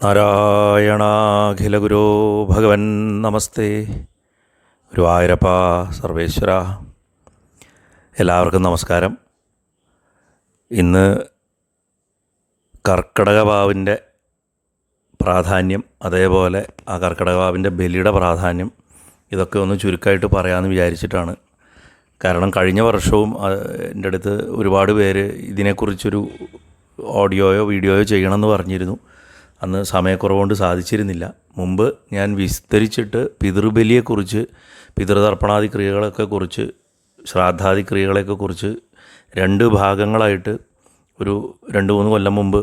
നാരായണാഖിലഗുരോ ഭഗവൻ നമസ്തേ. ഗുരുവായൂരപ്പ സർവേശ്വര. എല്ലാവർക്കും നമസ്കാരം. ഇന്ന് കർക്കിടകവാവിൻ്റെ പ്രാധാന്യം, അതേപോലെ ആ കർക്കിടകവാവിൻ്റെ ബലിയുടെ പ്രാധാന്യം, ഇതൊക്കെ ഒന്ന് ചുരുക്കമായിട്ട് പറയാമെന്ന് വിചാരിച്ചിട്ടാണ്. കാരണം കഴിഞ്ഞ വർഷവും എൻ്റെ അടുത്ത് ഒരുപാട് പേര് ഇതിനെക്കുറിച്ചൊരു ഓഡിയോയോ വീഡിയോയോ ചെയ്യണമെന്ന് പറഞ്ഞിരുന്നു. അന്ന് സമയക്കുറവുകൊണ്ട് സാധിച്ചിരുന്നില്ല. മുമ്പ് ഞാൻ വിസ്തരിച്ചിട്ട് പിതൃബലിയെക്കുറിച്ച്, പിതൃതർപ്പണാദി ക്രിയകളൊക്കെ കുറിച്ച്, ശ്രാദ്ധാദി ക്രിയകളെയൊക്കെ കുറിച്ച് രണ്ട് ഭാഗങ്ങളായിട്ട് ഒരു 2-3 കൊല്ലം മുമ്പ്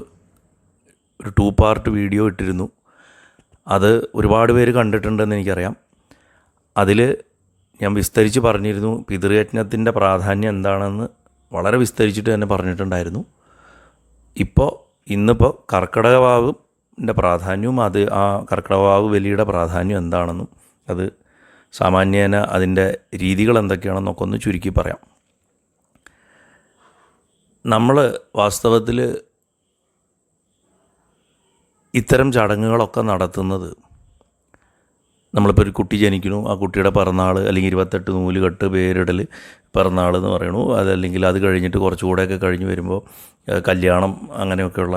ഒരു 2 പാർട്ട് വീഡിയോ ഇട്ടിരുന്നു. അത് ഒരുപാട് പേര് കണ്ടിട്ടുണ്ടെന്ന് എനിക്കറിയാം. അതിൽ ഞാൻ വിസ്തരിച്ച് പറഞ്ഞിരുന്നു പിതൃയജ്ഞത്തിൻ്റെ പ്രാധാന്യം എന്താണെന്ന് വളരെ വിസ്തരിച്ചിട്ട് തന്നെ പറഞ്ഞിട്ടുണ്ടായിരുന്നു. ഇന്നിപ്പോൾ കർക്കിടകവാവിൻ്റെ പ്രാധാന്യവും ആ കർക്കിടകവാവ് ബലിയുടെ പ്രാധാന്യം എന്താണെന്നും അത് സാമാന്യേന അതിൻ്റെ രീതികൾ എന്തൊക്കെയാണെന്നൊക്കെ ഒന്ന് ചുരുക്കി പറയാം. നമ്മൾ വാസ്തവത്തിൽ ഇത്തരം ചടങ്ങുകളൊക്കെ നടത്തുന്നത്, നമ്മളിപ്പോൾ ഒരു കുട്ടി ജനിക്കുന്നു, ആ കുട്ടിയുടെ പിറന്നാൾ അല്ലെങ്കിൽ 28 നൂലുകെട്ട്, പേരിടൽ, പിറന്നാൾ എന്ന് പറയണു. അതല്ലെങ്കിൽ അത് കഴിഞ്ഞിട്ട് കുറച്ചുകൂടെയൊക്കെ കഴിഞ്ഞ് വരുമ്പോൾ കല്യാണം, അങ്ങനെയൊക്കെയുള്ള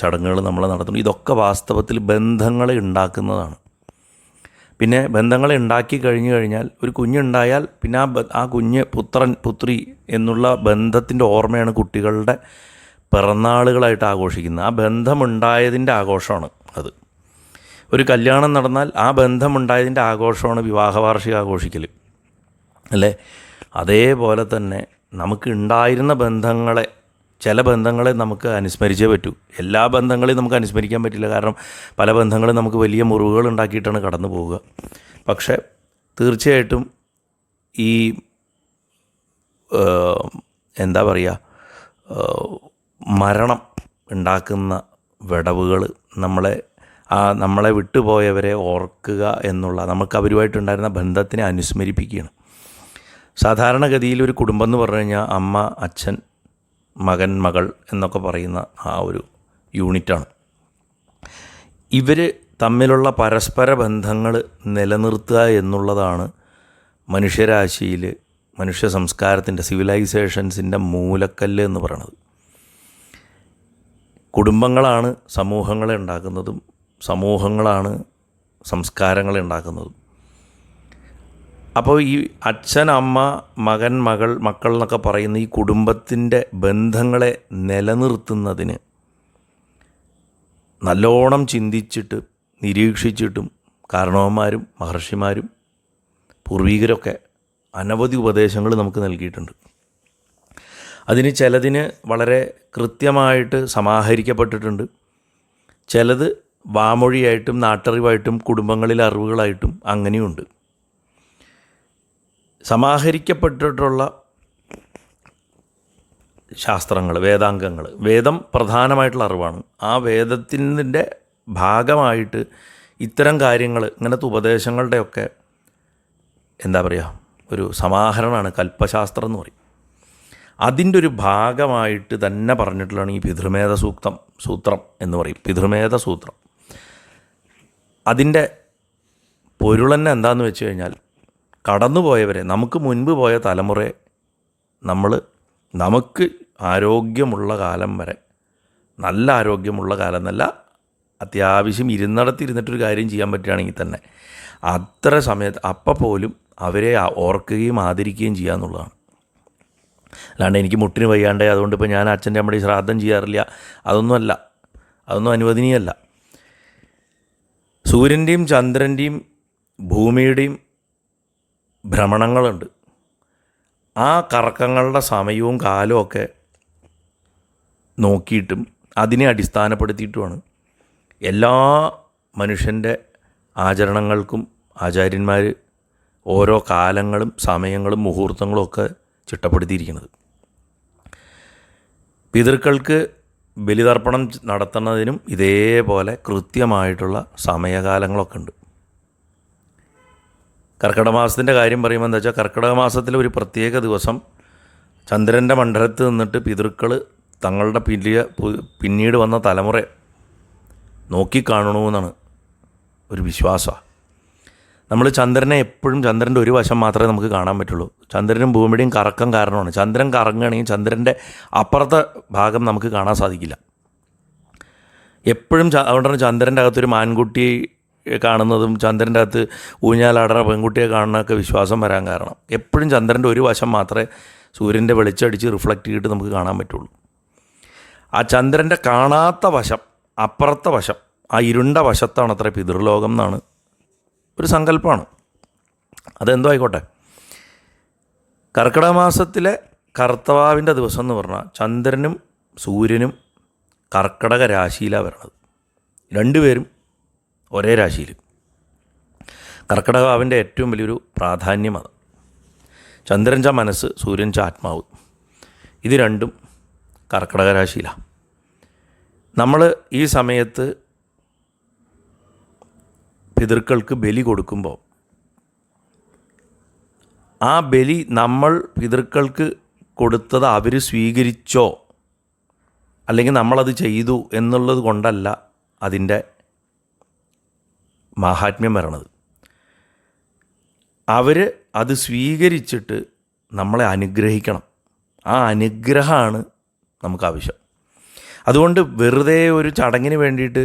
ചടങ്ങുകൾ നമ്മൾ നടത്തുന്നു. ഇതൊക്കെ വാസ്തവത്തിൽ ബന്ധങ്ങളെ ഉണ്ടാക്കുന്നതാണ്. പിന്നെ ബന്ധങ്ങളെ ഉണ്ടാക്കി കഴിഞ്ഞു കഴിഞ്ഞാൽ, ഒരു കുഞ്ഞുണ്ടായാൽ പിന്നെ ആ കുഞ്ഞ് പുത്രൻ പുത്രി എന്നുള്ള ബന്ധത്തിൻ്റെ ഓർമ്മയാണ് കുട്ടികളുടെ പിറന്നാളുകളായിട്ട് ആഘോഷിക്കുന്നത്. ആ ബന്ധമുണ്ടായതിൻ്റെ ആഘോഷമാണ് അത്. ഒരു കല്യാണം നടന്നാൽ ആ ബന്ധമുണ്ടായതിൻ്റെ ആഘോഷമാണ് വിവാഹവാർഷികം ആഘോഷിക്കൽ, അല്ലേ? അതേപോലെ തന്നെ നമുക്ക് ഉണ്ടായിരുന്ന ബന്ധങ്ങളെ, ചില ബന്ധങ്ങളെ നമുക്ക് അനുസ്മരിച്ചേ പറ്റൂ. എല്ലാ ബന്ധങ്ങളെയും നമുക്ക് അനുസ്മരിക്കാൻ പറ്റില്ല. കാരണം പല ബന്ധങ്ങളും നമുക്ക് വലിയ മുറിവുകൾ ഉണ്ടാക്കിയിട്ടാണ് കടന്നു പോവുക. പക്ഷേ തീർച്ചയായിട്ടും ഈ എന്താ പറയുക, മരണം ഉണ്ടാക്കുന്ന വിടവുകൾ നമ്മളെ വിട്ടുപോയവരെ ഓർക്കുക എന്നുള്ള, നമുക്ക് അവരുമായിട്ടുണ്ടായിരുന്ന ബന്ധത്തിനെ അനുസ്മരിപ്പിക്കുകയാണ്. സാധാരണഗതിയിൽ ഒരു കുടുംബം എന്ന് പറഞ്ഞു കഴിഞ്ഞാൽ അമ്മ, അച്ഛൻ, മകൻ, മകൾ എന്നൊക്കെ പറയുന്ന ആ ഒരു യൂണിറ്റാണ്. ഇവർ തമ്മിലുള്ള പരസ്പര ബന്ധങ്ങൾ നിലനിർത്തുക എന്നുള്ളതാണ് മനുഷ്യരാശിയിൽ, മനുഷ്യ സംസ്കാരത്തിൻ്റെ, സിവിലൈസേഷൻസിൻ്റെ മൂലക്കല്ല് എന്ന് പറയുന്നത്. കുടുംബങ്ങളാണ് സമൂഹങ്ങളെ ഉണ്ടാക്കുന്നതും സമൂഹങ്ങളാണ് സംസ്കാരങ്ങളെ ഉണ്ടാക്കുന്നതും. അപ്പോൾ ഈ അച്ഛൻ, അമ്മ, മകൻ, മക്കൾ എന്നൊക്കെ പറയുന്ന ഈ കുടുംബത്തിൻ്റെ ബന്ധങ്ങളെ നിലനിർത്തുന്നതിന് നല്ലോണം ചിന്തിച്ചിട്ട് നിരീക്ഷിച്ചിട്ടും കാരണവന്മാരും മഹർഷിമാരും പൂർവികരൊക്കെ അനവധി ഉപദേശങ്ങൾ നമുക്ക് നൽകിയിട്ടുണ്ട്. ചിലതിന് വളരെ കൃത്യമായിട്ട് സമാഹരിക്കപ്പെട്ടിട്ടുണ്ട്, ചിലത് വാമൊഴിയായിട്ടും നാട്ടറിവായിട്ടും കുടുംബങ്ങളിലെ അറിവുകളായിട്ടും അങ്ങനെയുണ്ട്. സമാഹരിക്കപ്പെട്ടിട്ടുള്ള ശാസ്ത്രങ്ങൾ, വേദാംഗങ്ങൾ, വേദം പ്രധാനമായിട്ടുള്ള അറിവാണ്. ആ വേദത്തിൻ്റെ ഭാഗമായിട്ട് ഇത്തരം കാര്യങ്ങൾ, ഇങ്ങനത്തെ ഉപദേശങ്ങളുടെയൊക്കെ എന്താ പറയുക, ഒരു സമാഹരണമാണ് കൽപ്പശാസ്ത്രം എന്ന് പറയും. അതിൻ്റെ ഒരു ഭാഗമായിട്ട് തന്നെ പറഞ്ഞിട്ടുള്ളതാണ് ഈ പിതൃമേധ സൂത്രം എന്ന് പറയും. പിതൃമേധ സൂത്രം അതിൻ്റെ പൊരുളെന്നെ എന്താണെന്ന് വെച്ച് കഴിഞ്ഞാൽ, കടന്നുപോയവരെ, നമുക്ക് മുൻപ് പോയ തലമുറയെ നമുക്ക് ആരോഗ്യമുള്ള കാലം വരെ, നല്ല ആരോഗ്യമുള്ള കാലം എന്നല്ല, അത്യാവശ്യം ഇരുന്നിടത്തിരുന്നിട്ടൊരു കാര്യം ചെയ്യാൻ പറ്റുകയാണെങ്കിൽ തന്നെ അത്ര സമയത്ത് അപ്പം പോലും അവരെ ഓർക്കുകയും ആദരിക്കുകയും ചെയ്യുക എന്നുള്ളതാണ്. അല്ലാണ്ട് എനിക്ക് മുട്ടിന് വയ്യാണ്ടേ അതുകൊണ്ട് ഇപ്പോൾ ഞാൻ അച്ഛൻ്റെ അമ്മയുടെ ശ്രാദ്ധം ചെയ്യാറില്ല, അതൊന്നും അനുവദനീയമല്ല. സൂര്യൻ്റെയും ചന്ദ്രൻ്റെയും ഭൂമിയുടെയും ഭ്രമണങ്ങളുണ്ട്. ആ കറക്കങ്ങളുടെ സമയവും കാലവും ഒക്കെ നോക്കിയിട്ടും അതിനെ അടിസ്ഥാനപ്പെടുത്തിയിട്ടുമാണ് എല്ലാ മനുഷ്യൻ്റെ ആചരണങ്ങൾക്കും ആചാര്യന്മാർ ഓരോ കാലങ്ങളും സമയങ്ങളും മുഹൂർത്തങ്ങളും ഒക്കെ ചിട്ടപ്പെടുത്തിയിരിക്കുന്നത്. പിതൃക്കൾക്ക് ബലിതർപ്പണം നടത്തുന്നതിനും ഇതേപോലെ കൃത്യമായിട്ടുള്ള സമയകാലങ്ങളൊക്കെ ഉണ്ട്. കർക്കിടക മാസത്തിൻ്റെ കാര്യം പറയുമ്പോൾ എന്താ വെച്ചാൽ, കർക്കിടക മാസത്തിലെ ഒരു പ്രത്യേക ദിവസം ചന്ദ്രൻ്റെ മണ്ഡലത്ത് നിന്നിട്ട് പിതൃക്കൾ തങ്ങളുടെ പിന്നീട് വന്ന തലമുറ നോക്കിക്കാണണമെന്നാണ് ഒരു വിശ്വാസമാണ്. നമ്മൾ ചന്ദ്രനെ എപ്പോഴും ചന്ദ്രൻ്റെ ഒരു വശം മാത്രമേ നമുക്ക് കാണാൻ പറ്റുള്ളൂ. ചന്ദ്രനും ഭൂമിയുടെയും കറക്കം കാരണമാണ്. ചന്ദ്രൻ കറങ്ങുകയാണെങ്കിൽ ചന്ദ്രൻ്റെ അപ്പുറത്തെ ഭാഗം നമുക്ക് കാണാൻ സാധിക്കില്ല. എപ്പോഴും അതുകൊണ്ടാണ് ചന്ദ്രൻ്റെ അകത്തൊരു മാൻകുട്ടി കാണുന്നതും ചന്ദ്രൻ്റെ അകത്ത് ഊഞ്ഞാലാടുന്ന പെൺകുട്ടിയെ കാണുന്നതൊക്കെ വിശ്വാസം വരാൻ കാരണം. എപ്പോഴും ചന്ദ്രൻ്റെ ഒരു വശം മാത്രമേ സൂര്യൻ്റെ വെളിച്ചടിച്ച് റിഫ്ലക്റ്റ് ചെയ്തിട്ട് നമുക്ക് കാണാൻ പറ്റുള്ളൂ. ആ ചന്ദ്രൻ്റെ കാണാത്ത വശം, അപ്പുറത്തെ വശം, ആ ഇരുണ്ട വശത്താണ് അത്ര പിതൃലോകം എന്നാണ് ഒരു സങ്കല്പമാണ്. അതെന്തോ ആയിക്കോട്ടെ. കർക്കിടക മാസത്തിലെ കർത്തവാവിൻ്റെ ദിവസം എന്ന് പറഞ്ഞാൽ ചന്ദ്രനും സൂര്യനും കർക്കിടക രാശിയിലാണ് വരണത്. രണ്ടുപേരും ഒരേ രാശിയിൽ. കർക്കിടകാവിൻ്റെ ഏറ്റവും വലിയൊരു പ്രാധാന്യം അത്. ചന്ദ്രൻ ച മനസ്സ്, സൂര്യൻ ച ആത്മാവ്, ഇത് രണ്ടും കർക്കിടക രാശിയിലാണ്. നമ്മൾ ഈ സമയത്ത് പിതൃക്കൾക്ക് ബലി കൊടുക്കുമ്പോൾ ആ ബലി നമ്മൾ പിതൃക്കൾക്ക് കൊടുത്തത് അവർ സ്വീകരിച്ചോ അല്ലെങ്കിൽ നമ്മളത് ചെയ്തു എന്നുള്ളത് കൊണ്ടല്ല അതിൻ്റെ മാഹാത്മ്യം വരണത്. അവർ അത് സ്വീകരിച്ചിട്ട് നമ്മളെ അനുഗ്രഹിക്കണം. ആ അനുഗ്രഹമാണ് നമുക്ക് ആവശ്യം. അതുകൊണ്ട് വെറുതെ ഒരു ചടങ്ങിന് വേണ്ടിയിട്ട്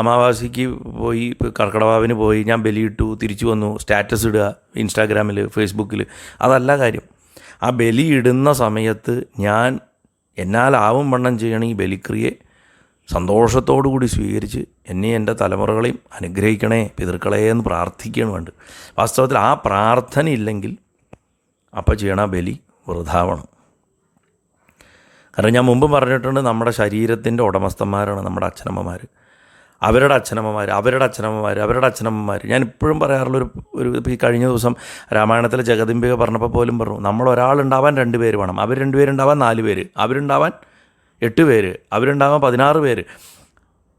അമാവാസിക്ക് പോയി, കർക്കിടവാവിന് പോയി, ഞാൻ ബലിയിട്ടു തിരിച്ചു വന്നു, സ്റ്റാറ്റസ് ഇടുക ഇൻസ്റ്റാഗ്രാമിൽ ഫേസ്ബുക്കിൽ, അതല്ല കാര്യം. ആ ബലി ഇടുന്ന സമയത്ത് ഞാൻ എന്നാലാവും വണ്ണം ചെയ്യണം ഈ ബലിക്രിയെ സന്തോഷത്തോടു കൂടി സ്വീകരിച്ച് എന്നെ എൻ്റെ തലമുറകളെയും അനുഗ്രഹിക്കണേ പിതൃക്കളെ എന്ന് പ്രാർത്ഥിക്കുകയാണ് വേണ്ടത്. വാസ്തവത്തിൽ ആ പ്രാർത്ഥന ഇല്ലെങ്കിൽ അപ്പം ചെയ്യണ ബലി വൃഥാവാണ്. കാരണം ഞാൻ മുമ്പ് പറഞ്ഞിട്ടുണ്ട്, നമ്മുടെ ശരീരത്തിൻ്റെ ഉടമസ്ഥന്മാരാണ് നമ്മുടെ അച്ഛനമ്മമാർ, അവരുടെ അച്ഛനമ്മമാർ, അവരുടെ അച്ഛനമ്മമാർ, അവരുടെ അച്ഛനമ്മമാർ. ഞാൻ ഇപ്പോഴും പറയാറുള്ളൊരു ഇപ്പോൾ ഈ കഴിഞ്ഞ ദിവസം രാമായണത്തിലെ ജഗദംബിക പറഞ്ഞപ്പോൾ പോലും പറഞ്ഞു, നമ്മൾ ഒരാളുണ്ടാവാൻ 2 പേര് വേണം, അവർ 2 പേരുണ്ടാവാൻ 4 പേര്, അവരുണ്ടാവാൻ 8 പേര്, അവരുണ്ടാവാൻ 16 പേര്,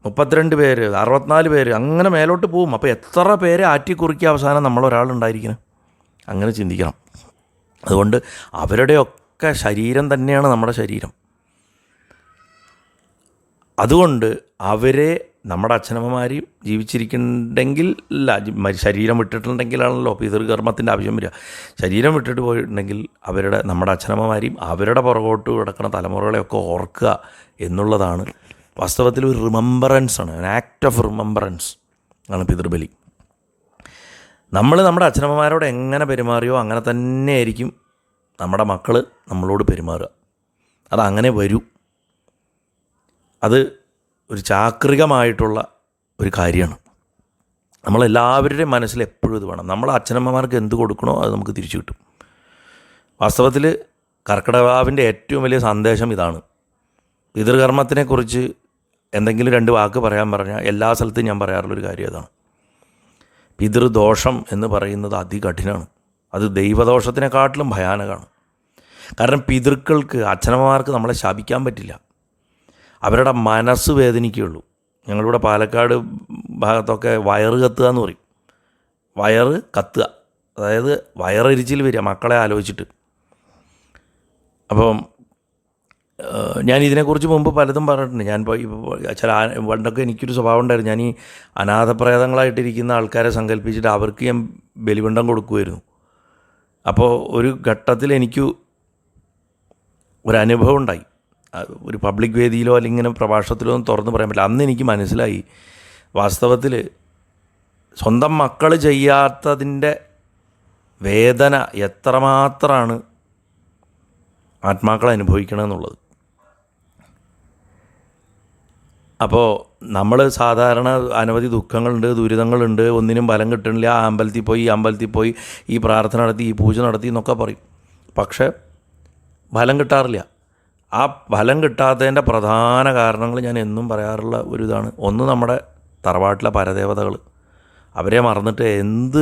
32 പേര്, 64 പേര്, അങ്ങനെ മേലോട്ട് പോവും. അപ്പോൾ എത്ര പേരെ ആറ്റിക്കുറുക്കി അവസാനം നമ്മളൊരാളുണ്ടായിരിക്കണം. അങ്ങനെ ചിന്തിക്കണം. അതുകൊണ്ട് അവരുടെയൊക്കെ ശരീരം തന്നെയാണ് നമ്മുടെ ശരീരം. അതുകൊണ്ട് അവരെ നമ്മുടെ അച്ഛനമ്മമാരെയും ജീവിച്ചിരിക്കുന്നുണ്ടെങ്കിൽ ശരീരം വിട്ടിട്ടുണ്ടെങ്കിലാണല്ലോ പിതൃകർമ്മത്തിൻ്റെ ആവശ്യം വരിക. ശരീരം വിട്ടിട്ട് പോയിട്ടുണ്ടെങ്കിൽ നമ്മുടെ അച്ഛനമ്മമാരെയും അവരുടെ പുറകോട്ട് കിടക്കുന്ന തലമുറകളെയൊക്കെ ഓർക്കുക എന്നുള്ളതാണ് വാസ്തവത്തിൽ ഒരു റിമംബറൻസ് ആണ്, ഒരു ആക്ട് ഓഫ് റിമംബറൻസ് ആണ് പിതൃബലി. നമ്മൾ നമ്മുടെ അച്ഛനമ്മമാരോട് എങ്ങനെ പെരുമാറിയോ അങ്ങനെ തന്നെ ആയിരിക്കും നമ്മുടെ മക്കൾ നമ്മളോട് പെരുമാറുക. അതങ്ങനെ വരൂ. അത് ഒരു ചാക്രികമായിട്ടുള്ള ഒരു കാര്യമാണ്. നമ്മളെല്ലാവരുടെയും മനസ്സിൽ എപ്പോഴും ഇത് വേണം. നമ്മൾ അച്ഛനമ്മമാർക്ക് എന്ത് കൊടുക്കണോ അത് നമുക്ക് തിരിച്ചു കിട്ടും. വാസ്തവത്തിൽ കർക്കിടകവാവിൻ്റെ ഏറ്റവും വലിയ സന്ദേശം ഇതാണ്. പിതൃകർമ്മത്തിനെക്കുറിച്ച് എന്തെങ്കിലും 2 വാക്ക് പറയാൻ പറഞ്ഞാൽ എല്ലാ സ്ഥലത്തും ഞാൻ പറയാറുള്ളൊരു കാര്യം അതാണ്. പിതൃദോഷം എന്ന് പറയുന്നത് അതികഠിനമാണ്. അത് ദൈവദോഷത്തിനെക്കാട്ടിലും ഭയാനകമാണ്. കാരണം പിതൃക്കൾക്ക്, അച്ഛനമ്മമാർക്ക് നമ്മളെ ശാപിക്കാൻ പറ്റില്ല. അവരുടെ മനസ്സ് വേദനിക്കുകയുള്ളൂ. ഞങ്ങളിവിടെ പാലക്കാട് ഭാഗത്തൊക്കെ വയറ് കത്തുക എന്ന് പറയും. വയറ് കത്തുക, അതായത് വയറെരിച്ചിൽ വരിക മക്കളെ ആലോചിച്ചിട്ട്. അപ്പം ഞാൻ ഇതിനെക്കുറിച്ച് മുമ്പ് പലതും പറഞ്ഞിട്ടുണ്ട്. ഞാൻ പണ്ടൊക്കെ എനിക്കൊരു സ്വഭാവം ഉണ്ടായിരുന്നു. ഞാൻ ഈ അനാഥപ്രേതങ്ങളായിട്ടിരിക്കുന്ന ആൾക്കാരെ സങ്കല്പിച്ചിട്ട് അവർക്ക് ഞാൻ ബലിപിണ്ഡം കൊടുക്കുമായിരുന്നു. അപ്പോൾ ഒരു ഘട്ടത്തിൽ എനിക്ക് ഒരനുഭവം ഉണ്ടായി. ഒരു പബ്ലിക് വേദിയിലോ അല്ലെങ്കിൽ ഇങ്ങനെ പ്രഭാഷണത്തിലോ ഒന്നും തുറന്ന് പറയാൻ പറ്റില്ല. അന്ന് എനിക്ക് മനസ്സിലായി വാസ്തവത്തിൽ സ്വന്തം മക്കൾ ചെയ്യാത്തതിൻ്റെ വേദന എത്രമാത്രമാണ് ആത്മാക്കൾ അനുഭവിക്കണമെന്നുള്ളത്. അപ്പോൾ നമ്മൾ സാധാരണ അനവധി ദുഃഖങ്ങളുണ്ട്, ദുരിതങ്ങളുണ്ട്, ഒന്നിനും ഫലം കിട്ടണില്ല, ആ അമ്പലത്തിൽ പോയി ഈ അമ്പലത്തിൽ പോയി ഈ പ്രാർത്ഥന നടത്തി ഈ പൂജ നടത്തി എന്നൊക്കെ പറയും. പക്ഷേ ഫലം കിട്ടാറില്ല. ആ ഫലം കിട്ടാത്തതിൻ്റെ പ്രധാന കാരണങ്ങൾ ഞാൻ എന്നും പറയാറുള്ള ഒരു ഇതാണ്. ഒന്ന്, നമ്മുടെ തറവാട്ടിലെ പരദേവതകൾ, അവരെ മറന്നിട്ട് എന്ത്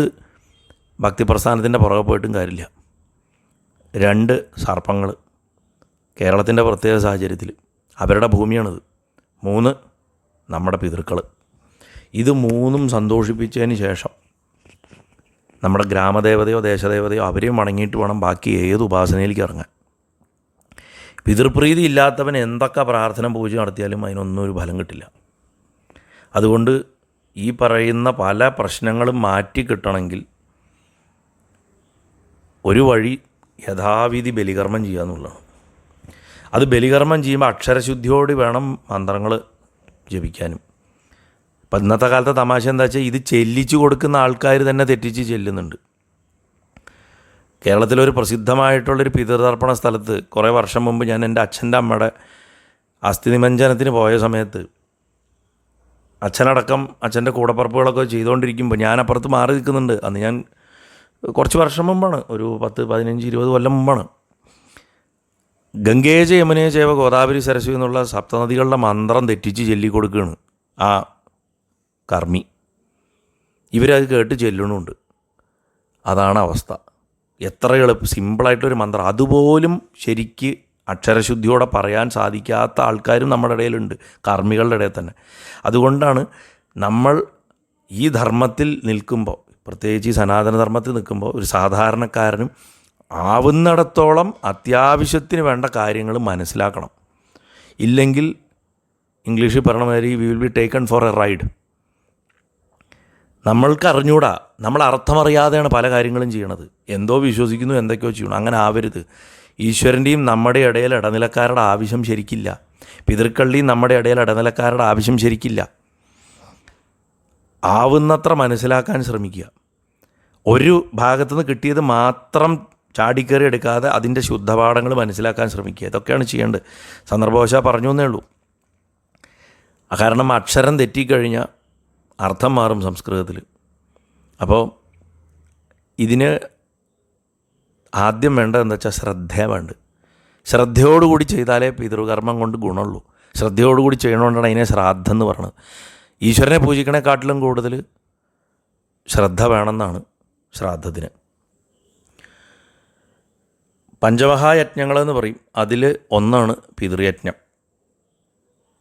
ഭക്തിപ്രസ്ഥാനത്തിൻ്റെ പുറകെ പോയിട്ടും കാര്യമില്ല. 2, സർപ്പങ്ങൾ, കേരളത്തിൻ്റെ പ്രത്യേക സാഹചര്യത്തിൽ അവരുടെ ഭൂമിയാണിത്. 3, നമ്മുടെ പിതൃക്കൾ. ഇത് 3ഉം സന്തോഷിപ്പിച്ചതിന് ശേഷം നമ്മുടെ ഗ്രാമദേവതയോ ദേശദേവതയോ അവരെയും വണങ്ങിയിട്ട് വേണം ബാക്കി ഏത് ഉപാസനയിലേക്ക് ഇറങ്ങാൻ. പിതൃപ്രീതി ഇല്ലാത്തവൻ എന്തൊക്കെ പ്രാർത്ഥന പൂജ നടത്തിയാലും അതിനൊന്നും ഒരു ഫലം കിട്ടില്ല. അതുകൊണ്ട് ഈ പറയുന്ന പല പ്രശ്നങ്ങളും മാറ്റി കിട്ടണമെങ്കിൽ ഒരു വഴി യഥാവിധി ബലികർമ്മം ചെയ്യുക എന്നുള്ളതാണ്. അത് ബലികർമ്മം ചെയ്യുമ്പോൾ അക്ഷരശുദ്ധിയോട് വേണം മന്ത്രങ്ങൾ ജപിക്കാനും. ഇപ്പം ഇന്നത്തെ കാലത്തെ തമാശ എന്താ വെച്ചാൽ ഇത് ചെല്ലിച്ചു കൊടുക്കുന്ന ആൾക്കാർ തന്നെ തെറ്റിച്ച് ചെല്ലുന്നുണ്ട്. കേരളത്തിലൊരു പ്രസിദ്ധമായിട്ടുള്ളൊരു പിതൃതർപ്പണ സ്ഥലത്ത് കുറേ വർഷം മുമ്പ് ഞാൻ എൻ്റെ അച്ഛൻ്റെ അമ്മയുടെ അസ്ഥി നിമഞ്ജനത്തിന് പോയ സമയത്ത് അച്ഛനടക്കം അച്ഛൻ്റെ കൂടപ്പറപ്പുകളൊക്കെ ചെയ്തുകൊണ്ടിരിക്കുമ്പോൾ ഞാൻ അപ്പുറത്ത് മാറി നിൽക്കുന്നുണ്ട്. അന്ന് ഞാൻ കുറച്ച് വർഷം മുമ്പാണ്, ഒരു 10, 15, 20 കൊല്ലം മുമ്പാണ്. ഗംഗേജ യമുനേ ചൈവ ഗോദാവരി സരസ്വതി എന്നുള്ള സപ്തനദികളുടെ മന്ത്രം തെറ്റിച്ച് ചൊല്ലിക്കൊടുക്കുകയാണ് ആ കർമ്മി. ഇവരത് കേട്ട് ചെല്ലണമുണ്ട്. അതാണ് അവസ്ഥ. എത്ര സിമ്പിളായിട്ടൊരു മന്ത്രം, അതുപോലും ശരിക്ക് അക്ഷരശുദ്ധിയോടെ പറയാൻ സാധിക്കാത്ത ആൾക്കാരും നമ്മുടെ ഇടയിലുണ്ട്, കർമ്മികളുടെ ഇടയിൽ തന്നെ. അതുകൊണ്ടാണ് നമ്മൾ ഈ ധർമ്മത്തിൽ നിൽക്കുമ്പോൾ, പ്രത്യേകിച്ച് ഈ സനാതനധർമ്മത്തിൽ നിൽക്കുമ്പോൾ, ഒരു സാധാരണക്കാരനും ആവുന്നിടത്തോളം അത്യാവശ്യത്തിന് വേണ്ട കാര്യങ്ങൾ മനസ്സിലാക്കണം. ഇല്ലെങ്കിൽ ഇംഗ്ലീഷിൽ പറഞ്ഞ മാതിരി we will be taken four A ride. നമ്മൾക്ക് അറിഞ്ഞൂടാ, നമ്മൾ അർത്ഥമറിയാതെയാണ് പല കാര്യങ്ങളും ചെയ്യണത്. എന്തോ വിശ്വസിക്കുന്നു, എന്തൊക്കെയോ ചെയ്യണം. അങ്ങനെ ആവരുത്. ഈശ്വരൻ്റെയും നമ്മുടെ ഇടയിൽ ഇടനിലക്കാരുടെ ആവശ്യം ശരിക്കില്ല. പിതൃക്കളുടെയും നമ്മുടെ ഇടയിൽ ഇടനിലക്കാരുടെ ആവശ്യം ശരിക്കില്ല. ആവുന്നത്ര മനസ്സിലാക്കാൻ ശ്രമിക്കുക. ഒരു ഭാഗത്തുനിന്ന് കിട്ടിയത് മാത്രം ചാടിക്കയറി എടുക്കാതെ അതിൻ്റെ ശുദ്ധപാഠങ്ങൾ മനസ്സിലാക്കാൻ ശ്രമിക്കുക. ഇതൊക്കെയാണ് ചെയ്യേണ്ടത്. സന്ദർഭവശാൽ പറഞ്ഞു എന്നേ ഉള്ളൂ. കാരണം അക്ഷരം തെറ്റിക്കഴിഞ്ഞാൽ അർത്ഥം മാറും സംസ്കൃതത്തിൽ. അപ്പോൾ ഇതിന് ആദ്യം വേണ്ടത് എന്താ വെച്ചാൽ ശ്രദ്ധ വേണ്ട. ശ്രദ്ധയോടുകൂടി ചെയ്താലേ പിതൃകർമ്മം കൊണ്ട് ഗുണമുള്ളൂ. ശ്രദ്ധയോടുകൂടി ചെയ്യണോണ്ടാണ് അതിനെ ശ്രാദ്ധം എന്ന് പറയുന്നത്. ഈശ്വരനെ പൂജിക്കണേക്കാട്ടിലും കൂടുതൽ ശ്രദ്ധ വേണമെന്നാണ് ശ്രാദ്ധത്തിന്. പഞ്ചമഹായജ്ഞങ്ങളെന്ന് പറയും. അതിൽ ഒന്നാണ് പിതൃയജ്ഞം.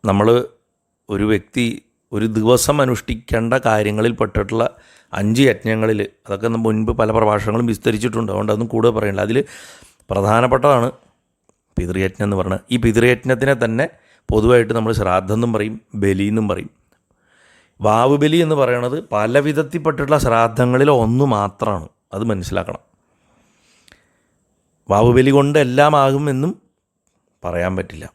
നമ്മൾ ഒരു വ്യക്തി ഒരു ദിവസം അനുഷ്ഠിക്കേണ്ട കാര്യങ്ങളിൽ പെട്ടിട്ടുള്ള 5 യജ്ഞങ്ങളിൽ, അതൊക്കെ മുൻപ് പല പ്രഭാഷണങ്ങളും വിസ്തരിച്ചിട്ടുണ്ട്, അതുകൊണ്ട് അതൊന്നും കൂടുതൽ പറയണില്ല. അതിൽ പ്രധാനപ്പെട്ടതാണ് പിതൃയജ്ഞം എന്ന് പറയുന്നത്. ഈ പിതൃയജ്ഞത്തിനെ തന്നെ പൊതുവായിട്ട് നമ്മൾ ശ്രാദ്ധം എന്നും പറയും, ബലി എന്നും പറയും. വാവ് ബലി എന്ന് പറയണത് പല വിധത്തിൽപ്പെട്ടിട്ടുള്ള ശ്രാദ്ധങ്ങളിൽ ഒന്ന് മാത്രമാണ്. അത് മനസ്സിലാക്കണം. വാവ് ബലി കൊണ്ട് എല്ലാം ആകുമെന്നും പറയാൻ പറ്റില്ല.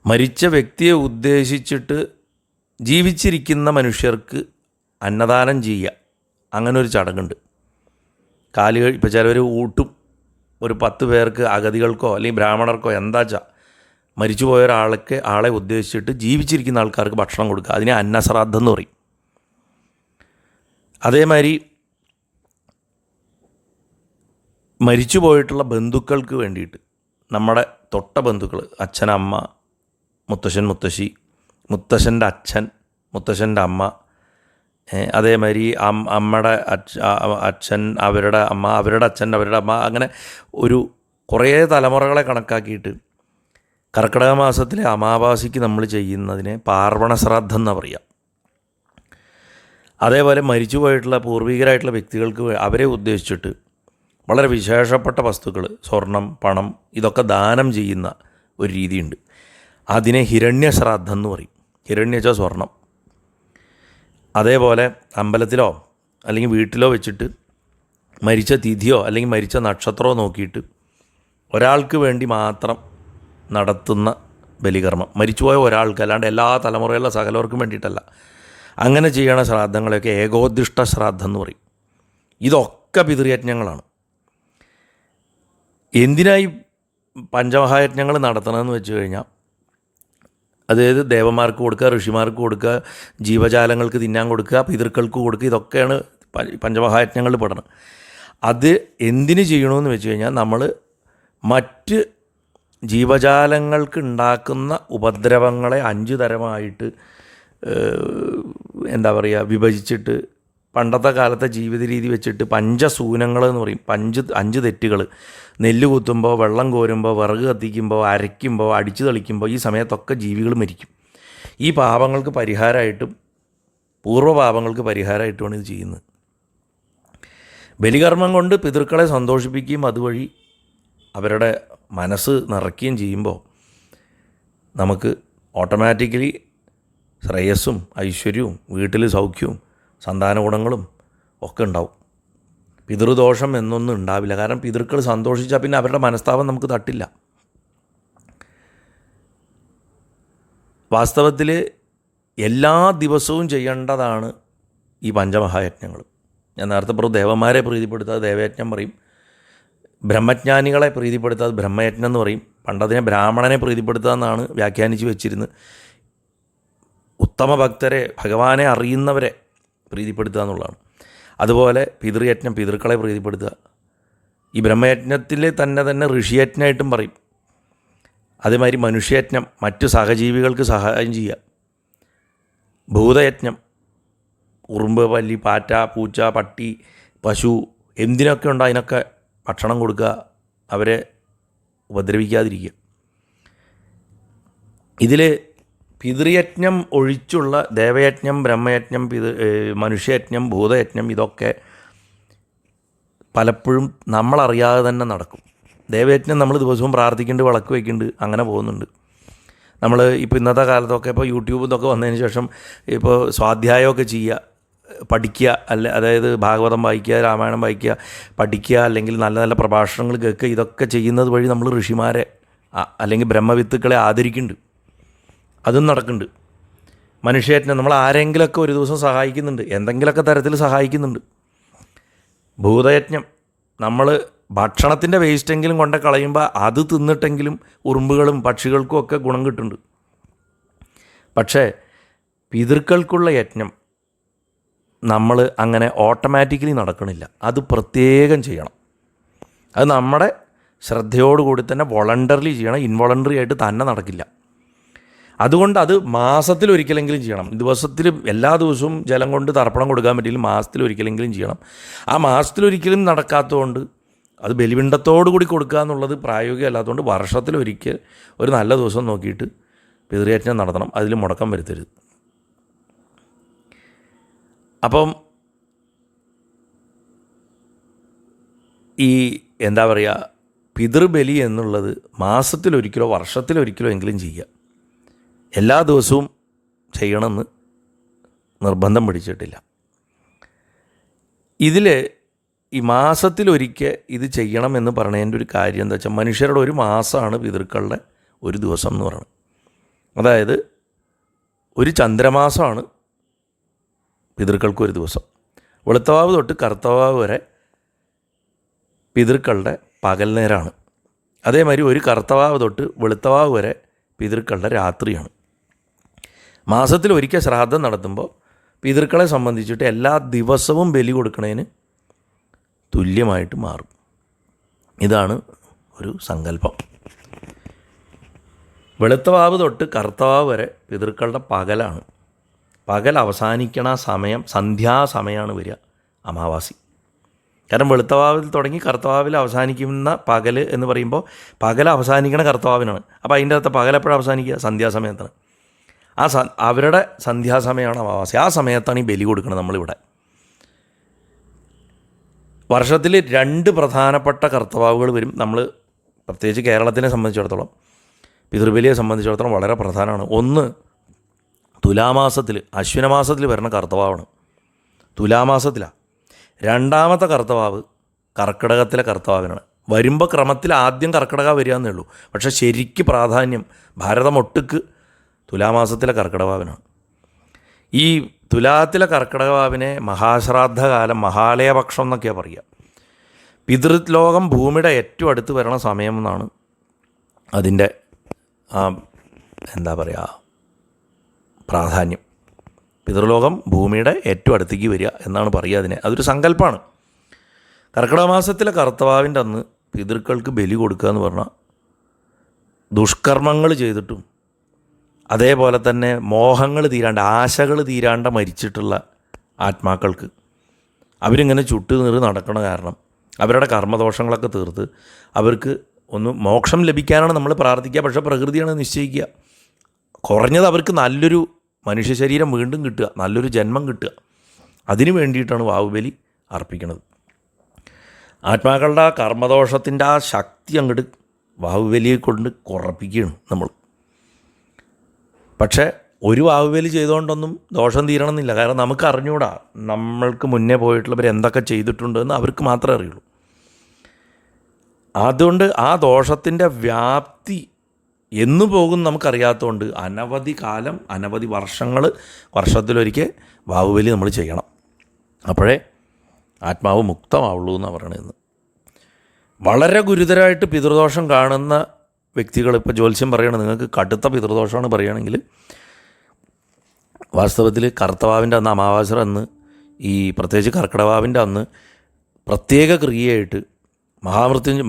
മരിച്ച വ്യക്തിയെ ഉദ്ദേശിച്ചിട്ട് ജീവിച്ചിരിക്കുന്ന മനുഷ്യർക്ക് അന്നദാനം ചെയ്യുക, അങ്ങനെ ഒരു ചടങ്ങുണ്ട്. ഇപ്പോൾ ചിലവർ ഊട്ടും, ഒരു 10 പേർക്ക്, അഗതികൾക്കോ അല്ലെങ്കിൽ ബ്രാഹ്മണർക്കോ എന്താച്ചാ മരിച്ചുപോയ ആളെ ഉദ്ദേശിച്ചിട്ട് ജീവിച്ചിരിക്കുന്ന ആൾക്കാർക്ക് ഭക്ഷണം കൊടുക്കുക. അതിനെ അന്നശ്രാദ്ധം എന്ന് പറയും. അതേമാതിരി മരിച്ചു പോയിട്ടുള്ള ബന്ധുക്കൾക്ക് വേണ്ടിയിട്ട്, നമ്മുടെ തൊട്ട ബന്ധുക്കൾ, അച്ഛൻ, അമ്മ, മുത്തശ്ശൻ, മുത്തശ്ശി, മുത്തശ്ശൻ്റെ അച്ഛൻ, മുത്തശ്ശൻ്റെ അമ്മ, അതേമാതിരി അമ്മയുടെ അച്ഛൻ, അവരുടെ അമ്മ, അവരുടെ അച്ഛൻ, അവരുടെ അമ്മ, അങ്ങനെ ഒരു കുറേ തലമുറകളെ കണക്കാക്കിയിട്ട് കർക്കിടക മാസത്തിലെ അമാവാസിക്ക് നമ്മൾ ചെയ്യുന്നതിനെ പാർവണ ശ്രാദ്ധം എന്നാണ് പറയുക. അതേപോലെ മരിച്ചു പോയിട്ടുള്ള പൂർവികരായിട്ടുള്ള വ്യക്തികൾക്ക് അവരെ ഉദ്ദേശിച്ചിട്ട് വളരെ വിശേഷപ്പെട്ട വസ്തുക്കൾ, സ്വർണം, പണം, ഇതൊക്കെ ദാനം ചെയ്യുന്ന ഒരു രീതിയുണ്ട്. അതിനെ ഹിരണ്യശ്രാദ്ധം എന്ന് പറയും. ഹിരണ്യച്ച സ്വർണം. അതേപോലെ അമ്പലത്തിലോ അല്ലെങ്കിൽ വീട്ടിലോ വെച്ചിട്ട് മരിച്ച തിഥിയോ അല്ലെങ്കിൽ മരിച്ച നക്ഷത്രമോ നോക്കിയിട്ട് ഒരാൾക്ക് വേണ്ടി മാത്രം നടത്തുന്ന ബലികർമ്മം, മരിച്ചുപോയ ഒരാൾക്ക്, അല്ലാണ്ട് എല്ലാ തലമുറയിലുള്ള സകലവർക്കും വേണ്ടിയിട്ടല്ല. അങ്ങനെ ചെയ്യണ ശ്രാദ്ധങ്ങളെയൊക്കെ ഏകോദ്ദിഷ്ട ശ്രാദ്ധം എന്ന് പറയും. ഇതൊക്കെ പിതൃയജ്ഞങ്ങളാണ്. എന്തിനായി പഞ്ചമഹായജ്ഞങ്ങൾ നടത്തണമെന്ന് വെച്ച് കഴിഞ്ഞാൽ, അതായത് ദേവന്മാർക്ക് കൊടുക്കുക, ഋഷിമാർക്ക് കൊടുക്കുക, ജീവജാലങ്ങൾക്ക് തിന്നാൻ കൊടുക്കുക, പിതൃക്കൾക്ക് കൊടുക്കുക, ഇതൊക്കെയാണ് പഞ്ചമഹായജ്ഞങ്ങളിൽ പെടണം. അത് എന്തിന് ചെയ്യണമെന്ന് വെച്ച് കഴിഞ്ഞാൽ, നമ്മൾ മറ്റ് ജീവജാലങ്ങൾക്ക് ഉണ്ടാക്കുന്ന ഉപദ്രവങ്ങളെ 5 തരമായിട്ട് വിഭജിച്ചിട്ട്, പണ്ടത്തെ കാലത്തെ ജീവിത രീതി വെച്ചിട്ട് പഞ്ചസൂനങ്ങൾ എന്ന് പറയും. 5 തെറ്റുകൾ. നെല്ല് കുത്തുമ്പോൾ, വെള്ളം കോരുമ്പോൾ, വിറക് കത്തിക്കുമ്പോൾ, അരയ്ക്കുമ്പോൾ, അടിച്ചു തെളിക്കുമ്പോൾ, ഈ സമയത്തൊക്കെ ജീവികൾ മരിക്കും. ഈ പാപങ്ങൾക്ക് പരിഹാരമായിട്ടും പൂർവ്വപാപങ്ങൾക്ക് പരിഹാരമായിട്ടുമാണ് ഇത് ചെയ്യുന്നത്. ബലികർമ്മം കൊണ്ട് പിതൃക്കളെ സന്തോഷിപ്പിക്കുകയും അതുവഴി അവരുടെ മനസ്സ് നിറയ്ക്കുകയും ചെയ്യുമ്പോൾ നമുക്ക് ഓട്ടോമാറ്റിക്കലി ശ്രേയസ്സും ഐശ്വര്യവും വീട്ടിൽ സൗഖ്യവും സന്താന ഗുണങ്ങളും ഒക്കെ ഉണ്ടാവും. പിതൃദോഷം എന്നൊന്നും ഉണ്ടാവില്ല. കാരണം പിതൃക്കൾ സന്തോഷിച്ചാൽ പിന്നെ അവരുടെ മനസ്താപം നമുക്ക് തട്ടില്ല. വാസ്തവത്തിൽ എല്ലാ ദിവസവും ചെയ്യേണ്ടതാണ് ഈ പഞ്ചമഹായജ്ഞങ്ങൾ. ഞാൻ നേരത്തെ പറഞ്ഞു ദേവന്മാരെ പ്രീതിപ്പെടുത്താതെ ദേവയജ്ഞം പറയും, ബ്രഹ്മജ്ഞാനികളെ പ്രീതിപ്പെടുത്താതെ ബ്രഹ്മയജ്ഞം എന്ന് പറയും. പണ്ടതിനെ ബ്രാഹ്മണനെ പ്രീതിപ്പെടുത്തുക എന്നാണ് വ്യാഖ്യാനിച്ച് വെച്ചിരുന്നത്. ഉത്തമ ഭക്തരെ, ഭഗവാനെ അറിയുന്നവരെ പ്രീതിപ്പെടുത്തുക എന്നുള്ളതാണ്. അതുപോലെ പിതൃയജ്ഞം, പിതൃക്കളെ പ്രീതിപ്പെടുത്തുക. ഈ ബ്രഹ്മയജ്ഞത്തിൽ തന്നെ ഋഷിയജ്ഞമായിട്ടും പറയും. അതേമാതിരി മനുഷ്യയജ്ഞം, മറ്റു സഹജീവികൾക്ക് സഹായം ചെയ്യുക. ഭൂതയജ്ഞം, ഉറുമ്പ്, പല്ലി, പാറ്റ, പൂച്ച, പട്ടി, പശു എന്തിനൊക്കെ ഉണ്ടോ അതിനൊക്കെ ഭക്ഷണം കൊടുക്കുക, അവരെ ഉപദ്രവിക്കാതിരിക്കുക. ഇതിൽ പിതൃയജ്ഞം ഒഴിച്ചുള്ള ദേവയജ്ഞം, ബ്രഹ്മയജ്ഞം, മനുഷ്യയജ്ഞം, ഭൂതയജ്ഞം ഇതൊക്കെ പലപ്പോഴും നമ്മളറിയാതെ തന്നെ നടക്കും. ദേവയജ്ഞം നമ്മൾ ദിവസവും പ്രാർത്ഥിക്കുന്നുണ്ട്, വിളക്ക് വയ്ക്കുന്നുണ്ട്, അങ്ങനെ പോകുന്നുണ്ട്. നമ്മൾ ഇപ്പോൾ ഇന്നത്തെ കാലത്തൊക്കെ ഇപ്പോൾ യൂട്യൂബിൽ നിന്നൊക്കെ വന്നതിന് ശേഷം ഇപ്പോൾ സ്വാധ്യായമൊക്കെ ചെയ്യുക, പഠിക്കുക, അതായത് ഭാഗവതം വായിക്കുക, രാമായണം വായിക്കുക, പഠിക്കുക, അല്ലെങ്കിൽ നല്ല നല്ല പ്രഭാഷണങ്ങൾ കേൾക്കുക, ഇതൊക്കെ ചെയ്യുന്നത് വഴി നമ്മൾ ഋഷിമാരെ അല്ലെങ്കിൽ ബ്രഹ്മവിത്തുക്കളെ ആദരിക്കുന്നുണ്ട്. അതും നടക്കുന്നുണ്ട്. മനുഷ്യയജ്ഞം നമ്മൾ ആരെങ്കിലുമൊക്കെ ഒരു ദിവസം സഹായിക്കുന്നുണ്ട്, എന്തെങ്കിലുമൊക്കെ തരത്തിൽ സഹായിക്കുന്നുണ്ട്. ഭൂതയജ്ഞം നമ്മൾ ഭക്ഷണത്തിൻ്റെ വേസ്റ്റെങ്കിലും കൊണ്ട് കളയുമ്പോൾ അത് തിന്നിട്ടെങ്കിലും ഉറുമ്പുകളും പക്ഷികൾക്കും ഒക്കെ ഗുണം കിട്ടുന്നുണ്ട്. പക്ഷേ പിതൃക്കൾക്കുള്ള യജ്ഞം നമ്മൾ അങ്ങനെ ഓട്ടോമാറ്റിക്കലി നടക്കണില്ല. അത് പ്രത്യേകം ചെയ്യണം. അത് നമ്മുടെ ശ്രദ്ധയോടുകൂടി തന്നെ വോളണ്ടറിലി ചെയ്യണം. ഇൻവോളണ്ടറി ആയിട്ട് തന്നെ നടക്കില്ല. അതുകൊണ്ട് അത് മാസത്തിലൊരിക്കലെങ്കിലും ചെയ്യണം. ദിവസത്തിൽ എല്ലാ ദിവസവും ജലം കൊണ്ട് തർപ്പണം കൊടുക്കാൻ പറ്റില്ല, മാസത്തിലൊരിക്കലെങ്കിലും ചെയ്യണം. ആ മാസത്തിലൊരിക്കലും നടക്കാത്തതുകൊണ്ട് അത് ബലിപിണ്ടത്തോടു കൂടി കൊടുക്കുക എന്നുള്ളത് പ്രായോഗികമല്ലാത്തതുകൊണ്ട് വർഷത്തിലൊരിക്കൽ ഒരു നല്ല ദിവസം നോക്കിയിട്ട് പിതൃയജ്ഞം നടത്തണം. അതിൽ മുടക്കം വരുത്തരുത്. അപ്പം ഈ എന്താ പറയുക, പിതൃബലി എന്നുള്ളത് മാസത്തിലൊരിക്കലോ വർഷത്തിലൊരിക്കലോ എങ്കിലും ചെയ്യുക. എല്ലാ ദിവസവും ചെയ്യണമെന്ന് നിർബന്ധം പിടിച്ചിട്ടില്ല. ഇതിൽ ഈ മാസത്തിലൊരിക്കൽ ഇത് ചെയ്യണമെന്ന് പറഞ്ഞതിൻ്റെ ഒരു കാര്യം എന്താ വെച്ചാൽ, മനുഷ്യരുടെ ഒരു മാസമാണ് പിതൃക്കളുടെ ഒരു ദിവസം എന്ന് പറയുന്നത്. അതായത് ഒരു ചന്ദ്രമാസമാണ് പിതൃക്കൾക്കൊരു ദിവസം. വെളുത്തവാവ് തൊട്ട് കറുത്തവാവ് വരെ പിതൃക്കളുടെ പകൽ നേരമാണ്. അതേമാതിരി ഒരു കറുത്തവാവ് തൊട്ട് വെളുത്തവാവ് വരെ പിതൃക്കളുടെ രാത്രിയാണ്. മാസത്തിൽ ഒരിക്കൽ ശ്രാദ്ധം നടത്തുമ്പോൾ പിതൃക്കളെ സംബന്ധിച്ചിട്ട് എല്ലാ ദിവസവും ബലി കൊടുക്കുന്നതിന് തുല്യമായിട്ട് മാറും. ഇതാണ് ഒരു സങ്കല്പം. വെളുത്തവാവ് തൊട്ട് കറുത്തവാവ് വരെ പിതൃക്കളുടെ പകലാണ്. പകൽ അവസാനിക്കണ സമയം സന്ധ്യാസമയമാണ് വരിക, അമാവാസി. കാരണം വെളുത്തവാവിൽ തുടങ്ങി കറുത്തവാവിൽ അവസാനിക്കുന്ന പകൽ എന്ന് പറയുമ്പോൾ പകൽ അവസാനിക്കണ കറുത്തവാവിനാണ്. അപ്പോൾ അതിൻ്റെ അകത്ത് പകൽ എപ്പോഴാണ് അവസാനിക്കുക? സന്ധ്യാസമയത്താണ്. അവരുടെ സന്ധ്യാസമയമാണ് അമാവാസി. ആ സമയത്താണ് ഈ ബലി കൊടുക്കുന്നത്. നമ്മളിവിടെ വർഷത്തിൽ 2 പ്രധാനപ്പെട്ട കർത്തവാവുകൾ വരും. നമ്മൾ പ്രത്യേകിച്ച് കേരളത്തിനെ സംബന്ധിച്ചിടത്തോളം, പിതൃബലിയെ സംബന്ധിച്ചിടത്തോളം വളരെ പ്രധാനമാണ്. ഒന്ന് തുലാമാസത്തിൽ, അശ്വിനമാസത്തിൽ വരുന്ന കർത്തവാവാണ്. തുലാമാസത്തിലാണ്. രണ്ടാമത്തെ കർത്തവാവ് കർക്കിടകത്തിലെ കർത്തവാവിനാണ്. വരുമ്പോൾ ക്രമത്തിൽ ആദ്യം കർക്കിടക വരികയെന്നേ ഉള്ളൂ. പക്ഷേ ശരിക്ക് പ്രാധാന്യം ഭാരതമൊട്ടുക്ക് തുലാമാസത്തിലെ കർക്കിടകവാവിനാണ്. ഈ തുലാത്തിലെ കർക്കിടകവാവിനെ മഹാശ്രാദ്ധകാലം, മഹാലയപക്ഷം എന്നൊക്കെയാണ് പറയുക. പിതൃലോകം ഭൂമിയുടെ ഏറ്റവും അടുത്ത് വരണ സമയം എന്നാണ് അതിൻ്റെ എന്താ പറയുക പ്രാധാന്യം. പിതൃലോകം ഭൂമിയുടെ ഏറ്റവും അടുത്തേക്ക് വരിക എന്നാണ് പറയുക അതിനെ. അതൊരു സങ്കല്പമാണ്. കർക്കിടക മാസത്തിലെ കർത്തവാവിൻ്റെ അന്ന് പിതൃക്കൾക്ക് ബലി കൊടുക്കുക എന്ന് പറഞ്ഞാൽ ദുഷ്കർമ്മങ്ങൾ ചെയ്തിട്ടും അതേപോലെ തന്നെ മോഹങ്ങൾ തീരാണ്ട്, ആശകൾ തീരാണ്ട് മരിച്ചിട്ടുള്ള ആത്മാക്കൾക്ക് അവരിങ്ങനെ ചുട്ടുനീറ് നടക്കണ കാരണം അവരുടെ കർമ്മദോഷങ്ങളൊക്കെ തീർത്ത് അവർക്ക് ഒന്ന് മോക്ഷം ലഭിക്കാനാണ് നമ്മൾ പ്രാർത്ഥിക്കുക. പക്ഷേ പ്രകൃതിയാണ് നിശ്ചയിക്കുക. കുറഞ്ഞത് അവർക്ക് നല്ലൊരു മനുഷ്യ ശരീരം വീണ്ടും കിട്ടുക, നല്ലൊരു ജന്മം കിട്ടുക. അതിനു വേണ്ടിയിട്ടാണ് വാവുബലി അർപ്പിക്കുന്നത്. ആത്മാക്കളുടെ ആ കർമ്മദോഷത്തിൻ്റെ ആ ശക്തി അങ്ങോട്ട് വാവുബലിയെ കൊണ്ട് കുറപ്പിക്കുകയാണ് നമ്മൾ. പക്ഷേ ഒരു വാവുബലി ചെയ്തുകൊണ്ടൊന്നും ദോഷം തീരണമെന്നില്ല. കാരണം നമുക്ക് അറിഞ്ഞൂടാ നമ്മൾക്ക് മുന്നേ പോയിട്ടുള്ളവർ എന്തൊക്കെ ചെയ്തിട്ടുണ്ടെന്ന് അവർക്ക് മാത്രമേ അറിയുള്ളൂ. അതുകൊണ്ട് ആ ദോഷത്തിൻ്റെ വ്യാപ്തി എന്നു പോകും നമുക്കറിയാത്തതുകൊണ്ട് അനവധി കാലം, അനവധി വർഷത്തിലൊരിക്കൽ വാവുബലി നമ്മൾ ചെയ്യണം. അപ്പോഴേ ആത്മാവ് മുക്തമാവുള്ളൂ എന്നാണ് പറയണത്. വളരെ ഗുരുതരമായിട്ട് പിതൃദോഷം കാണുന്ന വ്യക്തികൾ, ഇപ്പോൾ ജ്യോത്സ്യം പറയണം നിങ്ങൾക്ക് കടുത്ത പിതൃദോഷമാണ് പറയുകയാണെങ്കിൽ, വാസ്തവത്തിൽ കർത്തവാവിൻ്റെ അന്ന്, അമാവാസ്യ അന്ന്, ഈ പ്രത്യേകിച്ച് കർക്കിടവാവിൻ്റെ അന്ന് പ്രത്യേക ക്രിയയായിട്ട്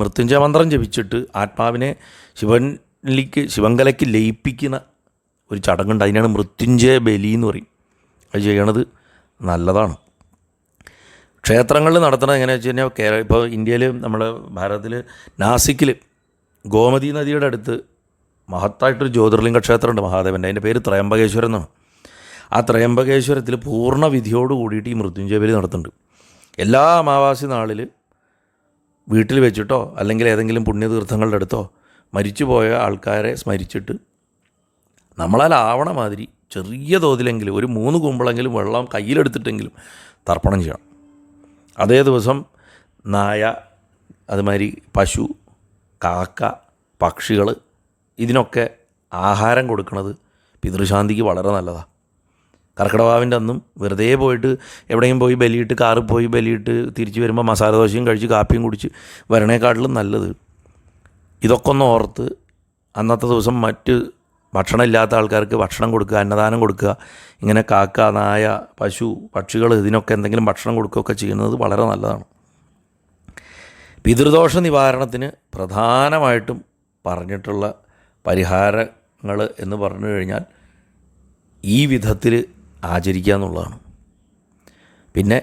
മൃത്യുഞ്ജയ മന്ത്രം ജപിച്ചിട്ട് ആത്മാവിനെ ശിവങ്കലയ്ക്ക് ലയിപ്പിക്കുന്ന ഒരു ചടങ്ങുണ്ട്. അതിനാണ് മൃത്യുഞ്ജയ ബലി എന്ന് പറയും. അത് ചെയ്യണത് നല്ലതാണ്. ക്ഷേത്രങ്ങളിൽ നടത്തുന്നത് എങ്ങനെയാണെന്ന് വെച്ച് കഴിഞ്ഞാൽ, ഇപ്പോൾ ഇന്ത്യയിൽ, നമ്മുടെ ഭാരതത്തിൽ നാസിക്കിൽ ഗോമതി നദിയുടെ അടുത്ത് മഹത്തായിട്ടൊരു ജ്യോതിർലിംഗ ക്ഷേത്രമുണ്ട് മഹാദേവൻ്റെ. അതിൻ്റെ പേര് ത്രയംബകേശ്വരം എന്നാണ്. ആ ത്രയംബകേശ്വരത്തിൽ പൂർണ്ണ വിധിയോട് കൂടിയിട്ട് ഈ മൃത്യുഞ്ജയ ബലി നടത്തുന്നുണ്ട്. എല്ലാ അമാവാസി നാളിൽ വീട്ടിൽ വെച്ചിട്ടോ അല്ലെങ്കിൽ ഏതെങ്കിലും പുണ്യതീർത്ഥങ്ങളുടെ അടുത്തോ മരിച്ചുപോയ ആൾക്കാരെ സ്മരിച്ചിട്ട് നമ്മളാൽ ആവണ മാതിരി ചെറിയ തോതിലെങ്കിലും ഒരു 3 കുമ്പിളെങ്കിലും വെള്ളം കയ്യിലെടുത്തിട്ടെങ്കിലും തർപ്പണം ചെയ്യണം. അതേ ദിവസം നായ, അതുമാതിരി പശു, കാക്ക, പക്ഷികൾ, ഇതിനൊക്കെ ആഹാരം കൊടുക്കുന്നത് പിതൃശാന്തിക്ക് വളരെ നല്ലതാണ്. കർക്കിടവാവിൻ്റെ അന്നും വെറുതെ പോയിട്ട് എവിടെയും പോയി ബലിയിട്ട്, കാറിൽ പോയി ബലിയിട്ട് തിരിച്ച് വരുമ്പോൾ മസാല ദോശയും കഴിച്ച് കാപ്പിയും കുടിച്ച് വരണേക്കാട്ടിലും നല്ലത് ഇതൊക്കെ ഒന്ന് ഓർത്ത് അന്നത്തെ ദിവസം മറ്റ് ഭക്ഷണം ഇല്ലാത്ത ആൾക്കാർക്ക് ഭക്ഷണം കൊടുക്കുക, അന്നദാനം കൊടുക്കുക. ഇങ്ങനെ കാക്ക, നായ, പശു, പക്ഷികൾ ഇതിനൊക്കെ എന്തെങ്കിലും ഭക്ഷണം കൊടുക്കുകയൊക്കെ ചെയ്യുന്നത് വളരെ നല്ലതാണ്. പിതൃദോഷ നിവാരണത്തിന് പ്രധാനമായിട്ടും പറഞ്ഞിട്ടുള്ള പരിഹാരങ്ങൾ എന്ന് പറഞ്ഞു കഴിഞ്ഞാൽ ഈ വിധത്തിൽ ആചരിക്കുക എന്നുള്ളതാണ്. പിന്നെ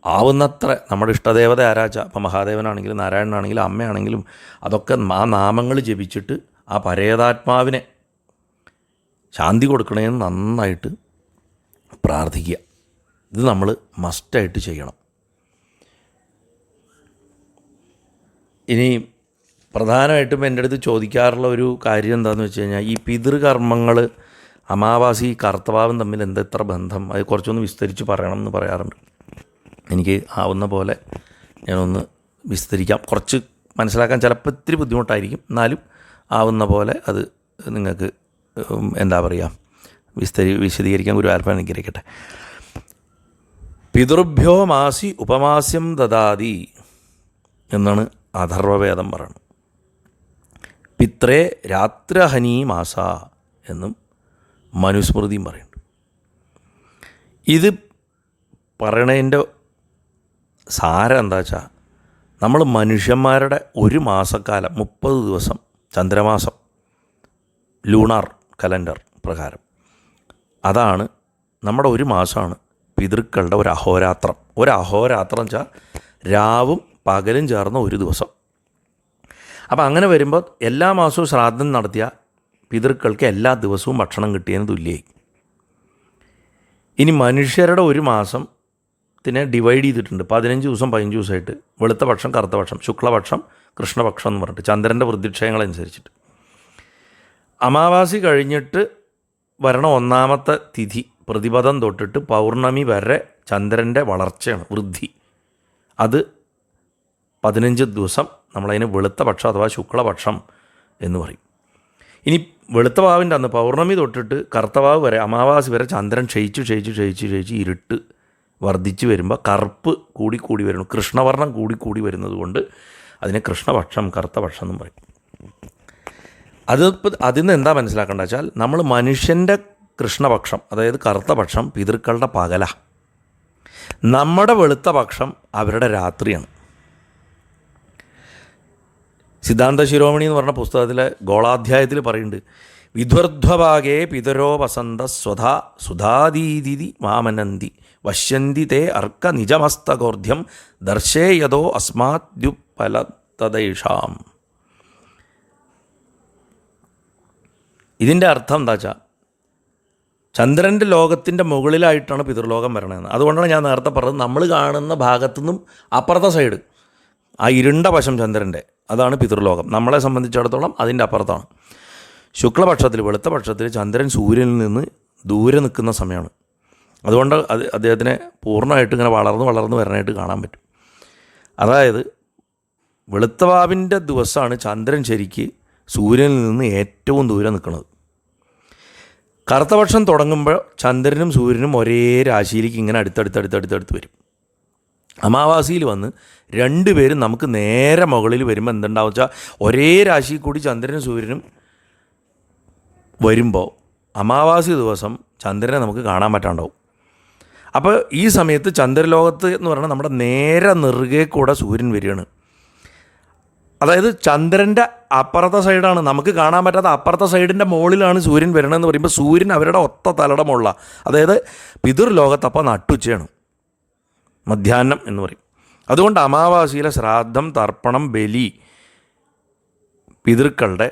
ആവുന്നത്ര നമ്മുടെ ഇഷ്ടദേവത ആരാച്ച, അപ്പം മഹാദേവനാണെങ്കിലും നാരായണനാണെങ്കിലും അമ്മയാണെങ്കിലും അതൊക്കെ ആ നാമങ്ങൾ ജപിച്ചിട്ട് ആ പരേതാത്മാവിനെ ശാന്തി കൊടുക്കണേന്ന് നന്നായിട്ട് പ്രാർത്ഥിക്കുക. ഇത് നമ്മൾ മസ്റ്റായിട്ട് ചെയ്യണം. ഇനി പ്രധാനമായിട്ടും എൻ്റെ അടുത്ത് ചോദിക്കാറുള്ള ഒരു കാര്യം എന്താണെന്ന് വെച്ച് കഴിഞ്ഞാൽ, ഈ പിതൃകർമ്മങ്ങൾ അമാവാസി കർത്തവാവും തമ്മിൽ എന്തെത്ര ബന്ധം, അത് കുറച്ചൊന്ന് വിസ്തരിച്ച് പറയണം എന്ന് പറയാറുണ്ട്. എനിക്ക് ആവുന്ന പോലെ ഞാനൊന്ന് വിസ്തരിക്കാം. കുറച്ച് മനസ്സിലാക്കാൻ ചിലപ്പോൾ ഇത്തിരി ബുദ്ധിമുട്ടായിരിക്കും, എന്നാലും ആവുന്ന പോലെ അത് നിങ്ങൾക്ക് എന്താ പറയുക വിശദീകരിക്കാൻ ഗുരുവായൂരപ്പൻ അനുഗ്രഹിക്കട്ടെ. പിതൃഭ്യോ മാസി ഉപമാസ്യം ദദാതി എന്നാണ് അഥർവവേദം പറയുന്നത്. പിത്രേ രാത്രഹനീ മാസ എന്നും മനുസ്മൃതിയും പറയുന്നുണ്ട്. ഇത് പറയണതിൻ്റെ സാരം എന്താ വെച്ചാൽ, നമ്മൾ മനുഷ്യന്മാരുടെ ഒരു മാസക്കാലം 30 ദിവസം ചന്ദ്രമാസം ലൂണാർ കലണ്ടർ പ്രകാരം അതാണ് നമ്മുടെ ഒരു മാസമാണ് പിതൃക്കളുടെ ഒരു അഹോരാത്രം. ഒരു അഹോരാത്രം വെച്ചാൽ രാവും പകലും ചേർന്ന ഒരു ദിവസം. അപ്പോൾ അങ്ങനെ വരുമ്പോൾ എല്ലാ മാസവും ശ്രാദ്ധം നടത്തിയ പിതൃക്കൾക്ക് എല്ലാ ദിവസവും ഭക്ഷണം കിട്ടിയതിന് തുല്യമായി. ഇനി മനുഷ്യരുടെ ഒരു മാസത്തിനെ ഡിവൈഡ് ചെയ്തിട്ടുണ്ട് 15 ദിവസം 15 ദിവസമായിട്ട്. വെളുത്ത പക്ഷം, കറുത്ത പക്ഷം, ശുക്ലപക്ഷം, കൃഷ്ണപക്ഷം എന്ന് പറഞ്ഞിട്ട് ചന്ദ്രൻ്റെ വൃദ്ധിക്ഷയങ്ങളനുസരിച്ചിട്ട്. അമാവാസി കഴിഞ്ഞിട്ട് വരണ 1ാമത്തെ തിഥി പ്രതിപദം തൊട്ടിട്ട് പൗർണമി വരെ ചന്ദ്രൻ്റെ വളർച്ചയാണ്, വൃദ്ധി. അത് 15 ദിവസം നമ്മളതിന് വെളുത്ത പക്ഷം അഥവാ ശുക്ലപക്ഷം എന്ന് പറയും. ഇനി വെളുത്ത വാവിൻ്റെ അന്ന് പൗർണമി തൊട്ടിട്ട് കറുത്തവാവ് വരെ, അമാവാസി വരെ ചന്ദ്രൻ ക്ഷയിച്ച് ഇരുട്ട് വർദ്ധിച്ച് വരുമ്പോൾ കറുപ്പ് കൂടി വരുന്നു, കൃഷ്ണവർണ്ണം കൂടി വരുന്നത് കൊണ്ട് അതിനെ കൃഷ്ണപക്ഷം, കറുത്തപക്ഷം എന്നും പറയും. അതിൽ നിന്ന് എന്താ മനസ്സിലാക്കേണ്ട വെച്ചാൽ, നമ്മൾ മനുഷ്യൻ്റെ കൃഷ്ണപക്ഷം അതായത് കറുത്ത പക്ഷം പിതൃക്കളുടെ പകല, നമ്മുടെ വെളുത്ത പക്ഷം അവരുടെ രാത്രിയാണ്. സിദ്ധാന്ത ശിരോമണി എന്ന് പറഞ്ഞ പുസ്തകത്തിലെ ഗോളാധ്യായത്തിൽ പറയുന്നുണ്ട്, വിധ്വർധ്വഭാഗേ പിതരോ വസന്ത സ്വധാ സുധാദീതി മാമനന്തി വശ്യന്തി തേ അർക്ക നിജമസ്തകോർധ്യം ദർശേയതോ അസ്മാദ്യുപലതദൈഷാം. ഇതിൻ്റെ അർത്ഥം എന്താ വെച്ചാൽ, ചന്ദ്രൻ്റെ ലോകത്തിൻ്റെ മുകളിലായിട്ടാണ് പിതൃലോകം വരണമെന്ന്. അതുകൊണ്ടാണ് ഞാൻ നേരത്തെ പറഞ്ഞത്, നമ്മൾ കാണുന്ന ഭാഗത്തുനിന്നും അപ്പുറത്തെ സൈഡ് ആ ഇരുണ്ട വശം ചന്ദ്രൻ്റെ, അതാണ് പിതൃലോകം. നമ്മളെ സംബന്ധിച്ചിടത്തോളം അതിൻ്റെ അപ്പുറത്താണ്. ശുക്ലപക്ഷത്തിൽ, വെളുത്ത പക്ഷത്തിൽ ചന്ദ്രൻ സൂര്യനിൽ നിന്ന് ദൂരെ നിൽക്കുന്ന സമയമാണ്. അതുകൊണ്ട് അദ്ദേഹത്തിനെ പൂർണ്ണമായിട്ട് ഇങ്ങനെ വളർന്ന് വരാനായിട്ട് കാണാൻ പറ്റും. അതായത് വെളുത്തവാവിൻ്റെ ദിവസമാണ് ചന്ദ്രൻ ശരിക്ക് സൂര്യനിൽ നിന്ന് ഏറ്റവും ദൂരെ നിൽക്കുന്നത്. കറുത്തപക്ഷം തുടങ്ങുമ്പോൾ ചന്ദ്രനും സൂര്യനും ഒരേ രാശിയിലേക്ക് ഇങ്ങനെ അടുത്തടുത്ത് വരും. അമാവാസിയിൽ വന്ന് രണ്ടുപേരും നമുക്ക് നേരെ മുകളിൽ വരുമ്പോൾ എന്തുണ്ടാവും വെച്ചാൽ ഒരേ രാശിയിൽ കൂടി ചന്ദ്രനും സൂര്യനും വരുമ്പോൾ അമാവാസി ദിവസം ചന്ദ്രനെ നമുക്ക് കാണാൻ പറ്റാണ്ടാവും. അപ്പോൾ ഈ സമയത്ത് ചന്ദ്രലോകത്ത് എന്ന് പറഞ്ഞാൽ നമ്മുടെ നേരെ നെറുകെ കൂടെ സൂര്യൻ വരികയാണ്. അതായത് ചന്ദ്രൻ്റെ അപ്പുറത്തെ സൈഡാണ്, നമുക്ക് കാണാൻ പറ്റാത്ത അപ്പുറത്തെ സൈഡിൻ്റെ മുകളിലാണ് സൂര്യൻ വരണമെന്ന് പറയുമ്പോൾ സൂര്യൻ അവരുടെ ഒത്ത തലയുടെ മുകളിലാണ്. അതായത് പിതൃലോകത്തപ്പോൾ നട്ടുച്ചയാണ്, മധ്യാഹ്നം എന്ന് പറയും. അതുകൊണ്ട് അമാവാസിയിലെ ശ്രാദ്ധം, തർപ്പണം, ബലി പിതൃക്കളുടെ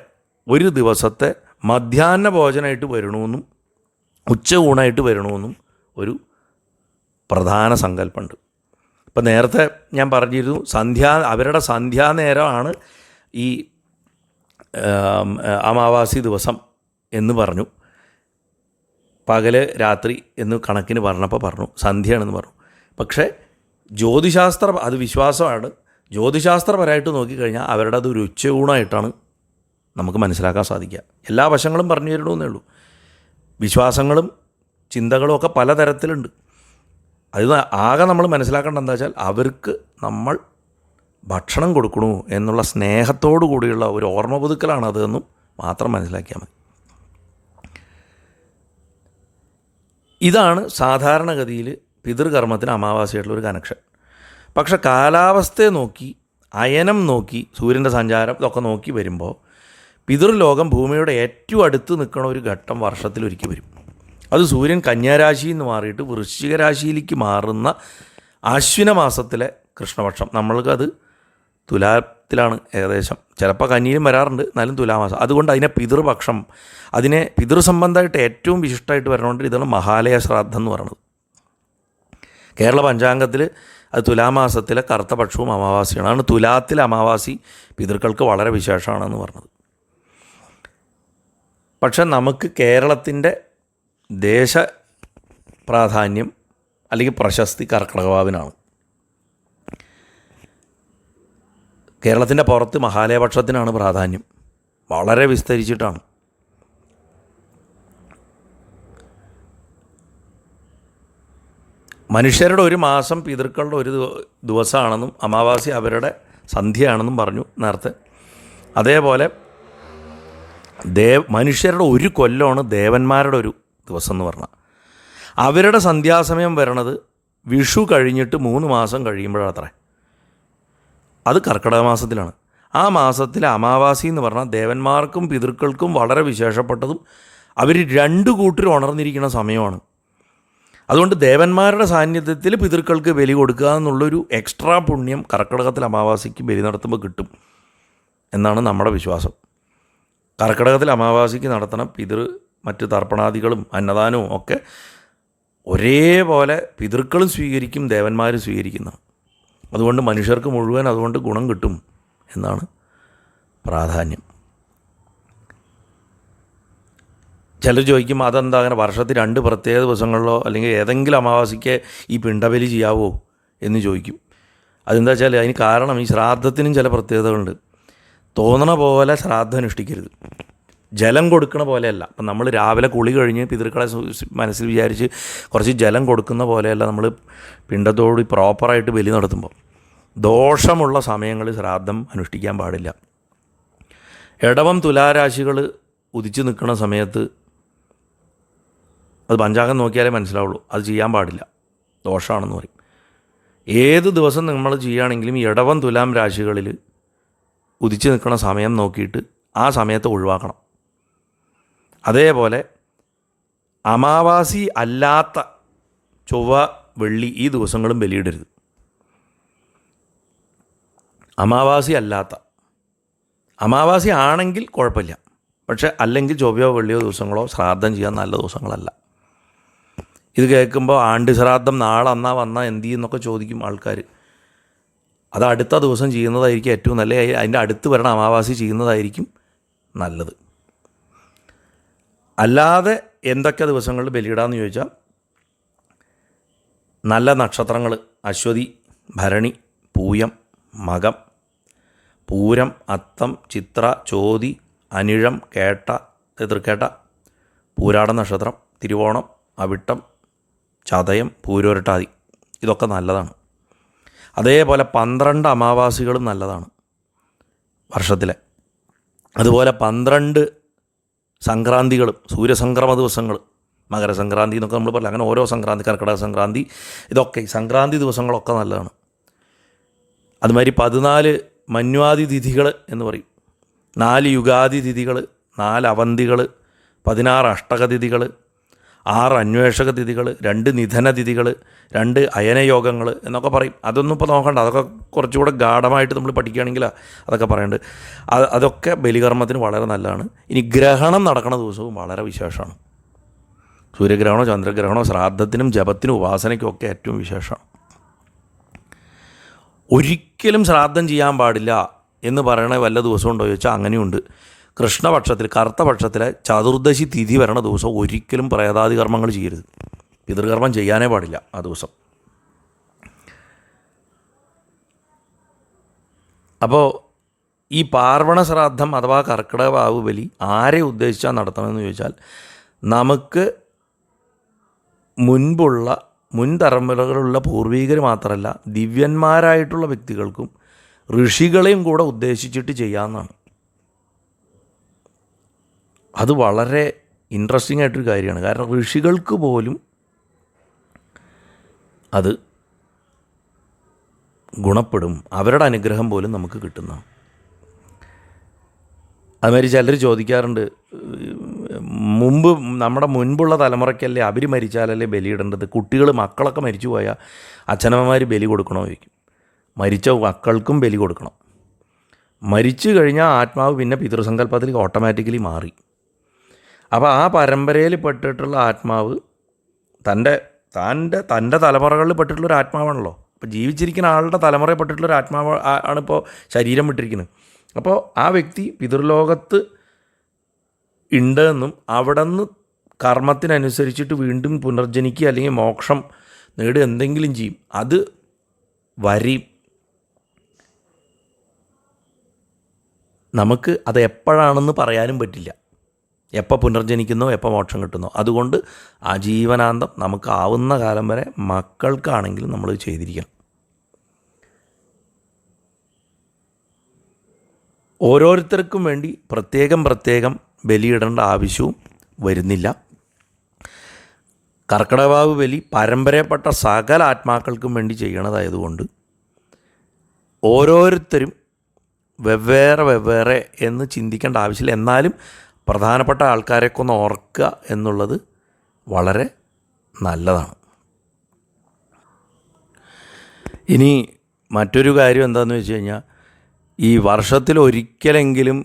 ഒരു ദിവസത്തെ മധ്യാഹ്ന ഭോജനമായിട്ട് വരണമെന്നും ഉച്ചയൂണായിട്ട് വരണമെന്നും ഒരു പ്രധാന സങ്കല്പമുണ്ട്. ഇപ്പം നേരത്തെ ഞാൻ പറഞ്ഞിരുന്നു, അവരുടെ സന്ധ്യാനേരമാണ് ഈ അമാവാസി ദിവസം എന്ന് പറഞ്ഞു. പകല് രാത്രി എന്ന് കണക്കിന് പറഞ്ഞപ്പോൾ പറഞ്ഞു സന്ധ്യയാണെന്ന് പറഞ്ഞു. പക്ഷേ അത് വിശ്വാസമാണ്. ജ്യോതിശാസ്ത്രപരമായിട്ട് നോക്കിക്കഴിഞ്ഞാൽ അവരുടെ അത് ഒരു ഉച്ചയൂണായിട്ടാണ് നമുക്ക് മനസ്സിലാക്കാൻ സാധിക്കുക. എല്ലാ വശങ്ങളും പറഞ്ഞു തരണമെന്നേ ഉള്ളൂ. വിശ്വാസങ്ങളും ചിന്തകളും ഒക്കെ പലതരത്തിലുണ്ട്. അത് ആകെ നമ്മൾ മനസ്സിലാക്കേണ്ട എന്താ വെച്ചാൽ അവർക്ക് നമ്മൾ ഭക്ഷണം കൊടുക്കണു എന്നുള്ള സ്നേഹത്തോടു കൂടിയുള്ള ഒരു ഓർമ്മ പുതുക്കലാണ് അതെന്നും മാത്രം മനസ്സിലാക്കിയാൽ മതി. ഇതാണ് സാധാരണഗതിയിൽ പിതൃകർമ്മത്തിന് അമാവാസിയായിട്ടുള്ളൊരു കണക്ഷൻ. പക്ഷെ കാലാവസ്ഥയെ നോക്കി, അയനം നോക്കി, സൂര്യൻ്റെ സഞ്ചാരം ഇതൊക്കെ നോക്കി വരുമ്പോൾ പിതൃലോകം ഭൂമിയുടെ ഏറ്റവും അടുത്ത് നിൽക്കുന്ന ഒരു ഘട്ടം വർഷത്തിലൊരിക്കൽ വരും. അത് സൂര്യൻ കന്യാരാശിയിൽ നിന്ന് മാറിയിട്ട് വൃശ്ചിക രാശിയിലേക്ക് മാറുന്ന ആശ്വിന മാസത്തിലെ കൃഷ്ണപക്ഷം. നമ്മൾക്കത് തുലാത്തിലാണ് ഏകദേശം, ചിലപ്പോൾ കന്നിയിലും വരാറുണ്ട്, എന്നാലും തുലാമാസം. അതുകൊണ്ട് അതിനെ പിതൃപക്ഷം, അതിനെ പിതൃസംബന്ധമായിട്ട് ഏറ്റവും വിശിഷ്ടമായിട്ട് വരണോണ്ട് ഇതാണ് മഹാലയ ശ്രാദ്ധം എന്ന് പറയുന്നത്. കേരള പഞ്ചാംഗത്തിൽ അത് തുലാമാസത്തിലെ കറുത്ത പക്ഷവും അമാവാസിയാണ്. അതാണ് തുലാത്തിലെ അമാവാസി പിതൃക്കൾക്ക് വളരെ വിശേഷമാണെന്ന് പറഞ്ഞത്. പക്ഷെ നമുക്ക് കേരളത്തിൻ്റെ ദേശ പ്രാധാന്യം അല്ലെങ്കിൽ പ്രശസ്തി കർക്കിടകവാവിനാണ്. കേരളത്തിൻ്റെ പുറത്ത് മഹാലയപക്ഷത്തിനാണ് പ്രാധാന്യം, വളരെ വിസ്തരിച്ചിട്ടാണ്. മനുഷ്യരുടെ ഒരു മാസം പിതൃക്കളുടെ ഒരു ദിവസമാണെന്നും അമാവാസി അവരുടെ സന്ധ്യയാണെന്നും പറഞ്ഞു നേരത്തെ. അതേപോലെ മനുഷ്യരുടെ ഒരു കൊല്ലമാണ് ദേവന്മാരുടെ ഒരു ദിവസം എന്ന് പറഞ്ഞാൽ. അവരുടെ സന്ധ്യാസമയം വരണത് വിഷു കഴിഞ്ഞിട്ട് 3 മാസം കഴിയുമ്പോഴത്രേ. അത് കർക്കിടക മാസത്തിലാണ്. ആ മാസത്തിലെ അമാവാസി എന്ന് പറഞ്ഞാൽ ദേവന്മാർക്കും പിതൃക്കൾക്കും വളരെ വിശേഷപ്പെട്ടതും അവർ 2 കൂട്ടരും ഉണർന്നിരിക്കുന്ന സമയമാണ്. അതുകൊണ്ട് ദേവന്മാരുടെ സാന്നിധ്യത്തിൽ പിതൃക്കൾക്ക് ബലി കൊടുക്കുക എന്നുള്ളൊരു എക്സ്ട്രാ പുണ്യം കർക്കിടകത്തിൽ അമാവാസിക്ക് ബലി നടത്തുമ്പോൾ കിട്ടും എന്നാണ് നമ്മുടെ വിശ്വാസം. കർക്കിടകത്തിൽ അമാവാസിക്ക് നടത്തണം മറ്റ് തർപ്പണാദികളും അന്നദാനവും ഒക്കെ ഒരേപോലെ പിതൃക്കളും സ്വീകരിക്കും, ദേവന്മാരും സ്വീകരിക്കുന്നതാണ്. അതുകൊണ്ട് മനുഷ്യർക്ക് മുഴുവൻ അതുകൊണ്ട് ഗുണം കിട്ടും എന്നാണ് പ്രാധാന്യം. ചിലർ ചോദിക്കും അതെന്താ അങ്ങനെ വർഷത്തിൽ 2 പ്രത്യേക ദിവസങ്ങളിലോ അല്ലെങ്കിൽ ഏതെങ്കിലും അമാവാസിക്ക് ഈ പിണ്ടബലി ചെയ്യാവോ എന്ന് ചോദിക്കും. അതെന്താ വെച്ചാൽ അതിന് കാരണം ഈ ശ്രാദ്ധത്തിനും ചില പ്രത്യേകതകളുണ്ട്. തോന്നണ പോലെ ശ്രാദ്ധം അനുഷ്ഠിക്കരുത്. ജലം കൊടുക്കണ പോലെയല്ല. അപ്പം നമ്മൾ രാവിലെ കുളി കഴിഞ്ഞ് പിതൃക്കളെ മനസ്സിൽ വിചാരിച്ച് കുറച്ച് ജലം കൊടുക്കുന്ന പോലെയല്ല നമ്മൾ പിണ്ടത്തോട് പ്രോപ്പറായിട്ട് ബലി നടത്തുമ്പോൾ. ദോഷമുള്ള സമയങ്ങളിൽ ശ്രാദ്ധം അനുഷ്ഠിക്കാൻ പാടില്ല. ഇടവം തുലാരാശികൾ ഉദിച്ച് നിൽക്കുന്ന സമയത്ത് അത് പഞ്ചാംഗം നോക്കിയാലേ മനസ്സിലാവുള്ളൂ, അത് ചെയ്യാൻ പാടില്ല, ദോഷമാണെന്ന് പറയും. ഏത് ദിവസം നമ്മൾ ചെയ്യുകയാണെങ്കിലും ഇടവം തുലാം രാശികളിൽ ഉദിച്ച് നിൽക്കുന്ന സമയം നോക്കിയിട്ട് ആ സമയത്ത് ഒഴിവാക്കണം. അതേപോലെ അമാവാസി അല്ലാത്ത ചൊവ്വ, വെള്ളി ഈ ദിവസങ്ങളും ബലിയിടരുത്. അമാവാസി ആണെങ്കിൽ കുഴപ്പമില്ല, പക്ഷെ അല്ലെങ്കിൽ ചൊവ്വയോ വെള്ളിയോ ദിവസങ്ങളോ ശ്രാദ്ധം ചെയ്യാൻ നല്ല ദിവസങ്ങളല്ല. ഇത് കേൾക്കുമ്പോൾ ആണ്ട് ശ്രാദ്ധം നാളെ വന്നാൽ എന്ത് ചെയ്യുന്നൊക്കെ ചോദിക്കും ആൾക്കാർ. അത് അടുത്ത ദിവസം ചെയ്യുന്നതായിരിക്കും ഏറ്റവും നല്ല, അതിൻ്റെ അടുത്ത് വരണ അമാവാസി ചെയ്യുന്നതായിരിക്കും നല്ലത്. അല്ലാതെ എന്തൊക്കെ ദിവസങ്ങളിൽ ബലിയിടാമെന്ന് ചോദിച്ചാൽ, നല്ല നക്ഷത്രങ്ങൾ അശ്വതി, ഭരണി, പൂയം, മകം, പൂരം, അത്തം, ചിത്ര, ചോതി, അനിഴം, കേട്ട, തൃക്കേട്ട, പൂരാട നക്ഷത്രം, തിരുവോണം, അവിട്ടം, ചതയം, പൂരോരട്ടാതി, ഇതൊക്കെ നല്ലതാണ്. അതേപോലെ 12 അമാവാസികളും നല്ലതാണ് വർഷത്തിലെ. അതുപോലെ 12 സംക്രാന്തികളും, സൂര്യസംക്രമ ദിവസങ്ങൾ, മകരസംക്രാന്തി എന്നൊക്കെ നമ്മൾ പറയില്ല, അങ്ങനെ ഓരോ സംക്രാന്തി, കർക്കിടക സംക്രാന്തി, ഇതൊക്കെ സംക്രാന്തി ദിവസങ്ങളൊക്കെ നല്ലതാണ്. അതുമാതിരി 14 മന്വാദി തിഥികൾ എന്ന് പറയും, 4 യുഗാദി തിഥികൾ, 4 അവന്തികൾ, 16 അഷ്ടകതിഥികൾ, 6 അന്വേഷക തിഥികൾ, 2 നിധന തിഥികൾ, 2 അയനയോഗങ്ങൾ എന്നൊക്കെ പറയും. അതൊന്നും ഇപ്പോൾ നോക്കണ്ട, അതൊക്കെ കുറച്ചുകൂടെ ഗാഢമായിട്ട് നമ്മൾ പഠിക്കുകയാണെങ്കിൽ അതൊക്കെ പറയുന്നുണ്ട്. അതൊക്കെ ബലികർമ്മത്തിന് വളരെ നല്ലതാണ്. ഇനി ഗ്രഹണം നടക്കുന്ന ദിവസവും വളരെ വിശേഷമാണ്. സൂര്യഗ്രഹണമോ ചന്ദ്രഗ്രഹണമോ ശ്രാദ്ധത്തിനും ജപത്തിനും ഉപാസനയ്ക്കും ഒക്കെ ഏറ്റവും വിശേഷമാണ്. ഒരിക്കലും ശ്രാദ്ധം ചെയ്യാൻ പാടില്ല എന്ന് പറയണ വല്ല ദിവസവും ഉണ്ടോ ചോദിച്ചാൽ അങ്ങനെയുണ്ട്. കൃഷ്ണപക്ഷത്തിൽ, കറുത്ത പക്ഷത്തിലെ ചതുർദശി തിഥി വരണ ദിവസം ഒരിക്കലും പ്രേതാദി കർമ്മങ്ങൾ ചെയ്യരുത്. പിതൃകർമ്മം ചെയ്യാനേ പാടില്ല ആ ദിവസം. അപ്പോൾ ഈ പാർവണ ശ്രാദ്ധം അഥവാ കർക്കിടക വാവ് ബലി ആരെ ഉദ്ദേശിച്ചാൽ നടത്തണമെന്ന് ചോദിച്ചാൽ, നമുക്ക് മുൻ തലമുറകളുള്ള പൂർവികർ മാത്രമല്ല, ദിവ്യന്മാരായിട്ടുള്ള വ്യക്തികൾക്കും ഋഷികളെയും കൂടെ ഉദ്ദേശിച്ചിട്ട് ചെയ്യാവുന്നതാണ്. അത് വളരെ ഇൻട്രസ്റ്റിംഗ് ആയിട്ടൊരു കാര്യമാണ്. കാരണം ഋഷികൾക്ക് പോലും അത് ഗുണപ്പെടും, അവരുടെ അനുഗ്രഹം പോലും നമുക്ക് കിട്ടുന്നതാണ്. അതുമാതിരി ചിലർ ചോദിക്കാറുണ്ട്, നമ്മുടെ മുൻപുള്ള തലമുറയ്ക്കല്ലേ അവർ മരിച്ചാലല്ലേ ബലിയിടേണ്ടത്, കുട്ടികൾ മക്കളൊക്കെ മരിച്ചു പോയാൽ അച്ഛനമ്മമാർ ബലി കൊടുക്കണോ ചോദിക്കും. മരിച്ച മക്കൾക്കും ബലി കൊടുക്കണം. മരിച്ചു കഴിഞ്ഞാൽ ആത്മാവ് പിന്നെ പിതൃസങ്കല്പത്തിൽ ഓട്ടോമാറ്റിക്കലി മാറി. അപ്പോൾ ആ പരമ്പരയിൽ പെട്ടിട്ടുള്ള ആത്മാവ് തൻ്റെ തലമുറകളിൽ പെട്ടിട്ടുള്ളൊരു ആത്മാവാണല്ലോ. അപ്പോൾ ജീവിച്ചിരിക്കുന്ന ആളുടെ തലമുറയിൽ പെട്ടിട്ടുള്ളൊരു ആത്മാവ് ആണിപ്പോൾ ശരീരം വിട്ടിരിക്കുന്നത്. അപ്പോൾ ആ വ്യക്തി പിതൃലോകത്ത് ഉണ്ടെന്നും അവിടെ നിന്ന് കർമ്മത്തിനനുസരിച്ചിട്ട് വീണ്ടും പുനർജനിക്കുക അല്ലെങ്കിൽ മോക്ഷം നേടുക എന്തെങ്കിലും ചെയ്യും. അത് വരും. നമുക്ക് അത് എപ്പോഴാണെന്ന് പറയാനും പറ്റില്ല, എപ്പോൾ പുനർജനിക്കുന്നോ എപ്പോൾ മോക്ഷം കിട്ടുന്നോ. അതുകൊണ്ട് ആജീവനാന്തം നമുക്ക് ആവുന്ന കാലം വരെ മക്കൾക്കാണെങ്കിലും നമ്മൾ ചെയ്തിരിക്കണം. ഓരോരുത്തർക്കും വേണ്ടി പ്രത്യേകം ബലിയിടേണ്ട ആവശ്യവും വരുന്നില്ല. കർക്കിടകവാവ് ബലി പരമ്പരയപ്പെട്ട സകല ആത്മാക്കൾക്കും വേണ്ടി ചെയ്യണതായതുകൊണ്ട് ഓരോരുത്തരും വെവ്വേറെ എന്ന് ചിന്തിക്കേണ്ട ആവശ്യമില്ല. എന്നാലും പ്രധാനപ്പെട്ട ആൾക്കാരെയൊക്കെ ഒന്ന് ഓർക്കുക എന്നുള്ളത് വളരെ നല്ലതാണ്. ഇനി മറ്റൊരു കാര്യം എന്താണെന്ന് വെച്ച് കഴിഞ്ഞാൽ, ഈ വർഷത്തിലൊരിക്കലെങ്കിലും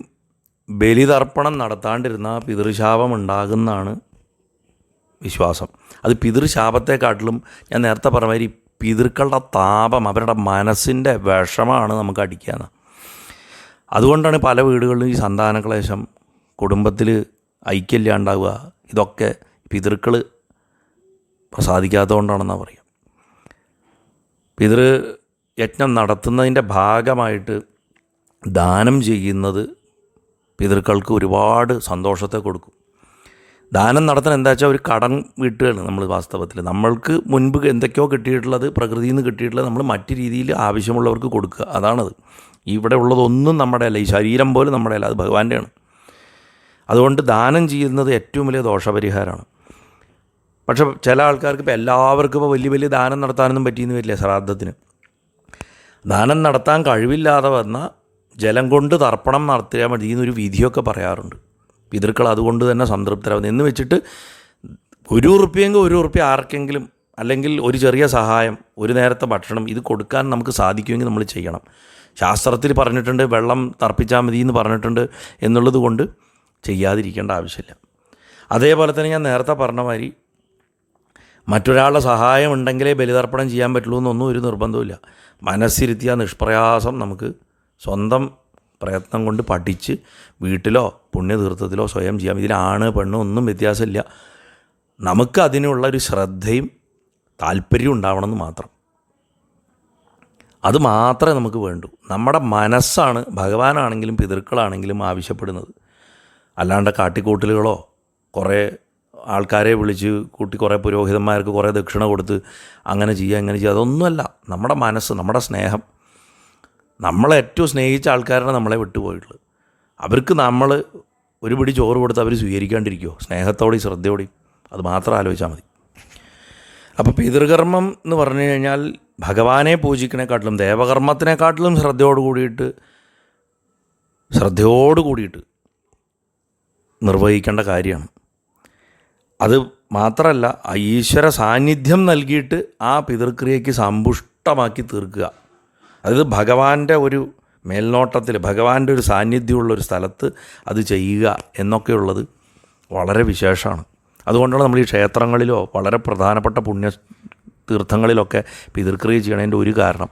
ബലിതർപ്പണം നടത്താണ്ടിരുന്ന പിതൃശാപം ഉണ്ടാകുന്നതാണ് വിശ്വാസം. അത് പിതൃശാപത്തെക്കാട്ടിലും ഞാൻ നേരത്തെ പറഞ്ഞ മാതിരി പിതൃക്കളുടെ താപം, അവരുടെ മനസ്സിൻ്റെ വിഷമാണ് നമുക്ക് അടിക്കുക. അതുകൊണ്ടാണ് പല വീടുകളിലും ഈ സന്താനക്ലേശം, കുടുംബത്തിൽ ഐക്യമില്ലാണ്ടാവുക, ഇതൊക്കെ പിതൃക്കൾ പ്രസാദിക്കാത്തതുകൊണ്ടാണെന്നാണ് പറയുക. പിതൃയജ്ഞം നടത്തുന്നതിൻ്റെ ഭാഗമായിട്ട് ദാനം ചെയ്യുന്നത് പിതൃക്കൾക്ക് ഒരുപാട് സന്തോഷത്തെ കൊടുക്കും. ദാനം നടത്താൻ എന്താ വെച്ചാൽ ഒരു കടം വീട്ടുകയാണ് നമ്മൾ. വാസ്തവത്തിൽ നമ്മൾക്ക് മുൻപ് എന്തൊക്കെയോ കിട്ടിയിട്ടുള്ളത്, പ്രകൃതിയിൽ നിന്ന് കിട്ടിയിട്ടുള്ളത് നമ്മൾ മറ്റു രീതിയിൽ ആവശ്യമുള്ളവർക്ക് കൊടുക്കുക, അതാണത്. ഇവിടെ ഉള്ളതൊന്നും നമ്മുടെ അല്ല, ഈ ശരീരം പോലും നമ്മുടെ അല്ല, അത് ഭഗവാൻ്റെയാണ്. അതുകൊണ്ട് ദാനം ചെയ്യുന്നത് ഏറ്റവും വലിയ ദോഷപരിഹാരമാണ്. പക്ഷെ ചില ആൾക്കാർക്ക് ഇപ്പോൾ എല്ലാവർക്കും ഇപ്പോൾ വലിയ ദാനം നടത്താനൊന്നും പറ്റിയെന്ന് വരില്ല. ശ്രാദ്ധത്തിന് ദാനം നടത്താൻ കഴിവില്ലാതെ വന്നാൽ ജലം കൊണ്ട് തർപ്പണം നടത്തിയാൽ മതി എന്നൊരു വിധിയൊക്കെ പറയാറുണ്ട്. പിതൃക്കൾ അതുകൊണ്ട് തന്നെ സംതൃപ്തരാകുന്നു എന്ന് വെച്ചിട്ട് ₹1 ആർക്കെങ്കിലും, അല്ലെങ്കിൽ ഒരു ചെറിയ സഹായം, ഒരു നേരത്തെ ഭക്ഷണം, ഇത് കൊടുക്കാൻ നമുക്ക് സാധിക്കുമെങ്കിൽ നമ്മൾ ചെയ്യണം. ശാസ്ത്രത്തിൽ പറഞ്ഞിട്ടുണ്ട്, വെള്ളം തർപ്പിച്ചാൽ മതി എന്ന് പറഞ്ഞിട്ടുണ്ട് എന്നുള്ളത് കൊണ്ട് ചെയ്യാതിരിക്കേണ്ട ആവശ്യമില്ല. അതേപോലെ തന്നെ ഞാൻ നേരത്തെ പറഞ്ഞ മാതിരി മറ്റൊരാളുടെ സഹായം ഉണ്ടെങ്കിലേ ബലിതർപ്പണം ചെയ്യാൻ പറ്റുള്ളൂ എന്നൊന്നും ഒരു നിർബന്ധമില്ല. മനസ്സിരുത്തിയാൽ നിഷ്പ്രയാസം നമുക്ക് സ്വന്തം പ്രയത്നം കൊണ്ട് പഠിച്ച് വീട്ടിലോ പുണ്യതീർത്ഥത്തിലോ സ്വയം ചെയ്യാം. ഇതിൽ ആണ് പെണ്ണ് ഒന്നും വ്യത്യാസമില്ല. നമുക്ക് അതിനുള്ളൊരു ശ്രദ്ധയും താല്പര്യവും ഉണ്ടാവണമെന്ന് മാത്രം. അത് മാത്രമേ നമുക്ക് വേണ്ടൂ. നമ്മുടെ മനസ്സാണ് ഭഗവാനാണെങ്കിലും പിതൃക്കളാണെങ്കിലും ആവശ്യപ്പെടുന്നത്. അല്ലാണ്ട് കാട്ടിക്കൂട്ടലുകളോ കുറേ ആൾക്കാരെ വിളിച്ച് കൂട്ടി കുറേ പുരോഹിതന്മാർക്ക് കുറേ ദക്ഷിണ കൊടുത്ത് അങ്ങനെ ചെയ്യുക ഇങ്ങനെ ചെയ്യുക അതൊന്നുമല്ല. നമ്മുടെ മനസ്സ്, നമ്മുടെ സ്നേഹം, നമ്മളേറ്റവും സ്നേഹിച്ച ആൾക്കാരാണ് നമ്മളെ വിട്ടുപോയിട്ടുള്ളത്. അവർക്ക് നമ്മൾ ഒരു പിടി ചോറ് കൊടുത്ത് അവർ സ്വീകരിക്കാണ്ടിരിക്കുമോ? സ്നേഹത്തോടെയും ശ്രദ്ധയോടെയും. അത് മാത്രം ആലോചിച്ചാൽ മതി. അപ്പോൾ പിതൃകർമ്മം എന്ന് പറഞ്ഞു കഴിഞ്ഞാൽ ഭഗവാനെ പൂജിക്കണേക്കാട്ടിലും ദേവകർമ്മത്തിനെക്കാട്ടിലും ശ്രദ്ധയോട് കൂടിയിട്ട് നിർവഹിക്കേണ്ട കാര്യമാണ്. അത് മാത്രമല്ല, ഈശ്വര സാന്നിധ്യം നൽകിയിട്ട് ആ പിതൃക്രിയയ്ക്ക് സമ്പുഷ്ടമാക്കി തീർക്കുക. അതായത് ഭഗവാന്റെ ഒരു മേൽനോട്ടത്തിൽ, ഭഗവാന്റെ ഒരു സാന്നിധ്യമുള്ളൊരു സ്ഥലത്ത് അത് ചെയ്യുക എന്നൊക്കെയുള്ളത് വളരെ വിശേഷമാണ്. അതുകൊണ്ടാണ് നമ്മൾ ഈ ക്ഷേത്രങ്ങളിലോ വളരെ പ്രധാനപ്പെട്ട പുണ്യ തീർത്ഥങ്ങളിലൊക്കെ പിതൃക്രിയ ചെയ്യണതിൻ്റെ ഒരു കാരണം.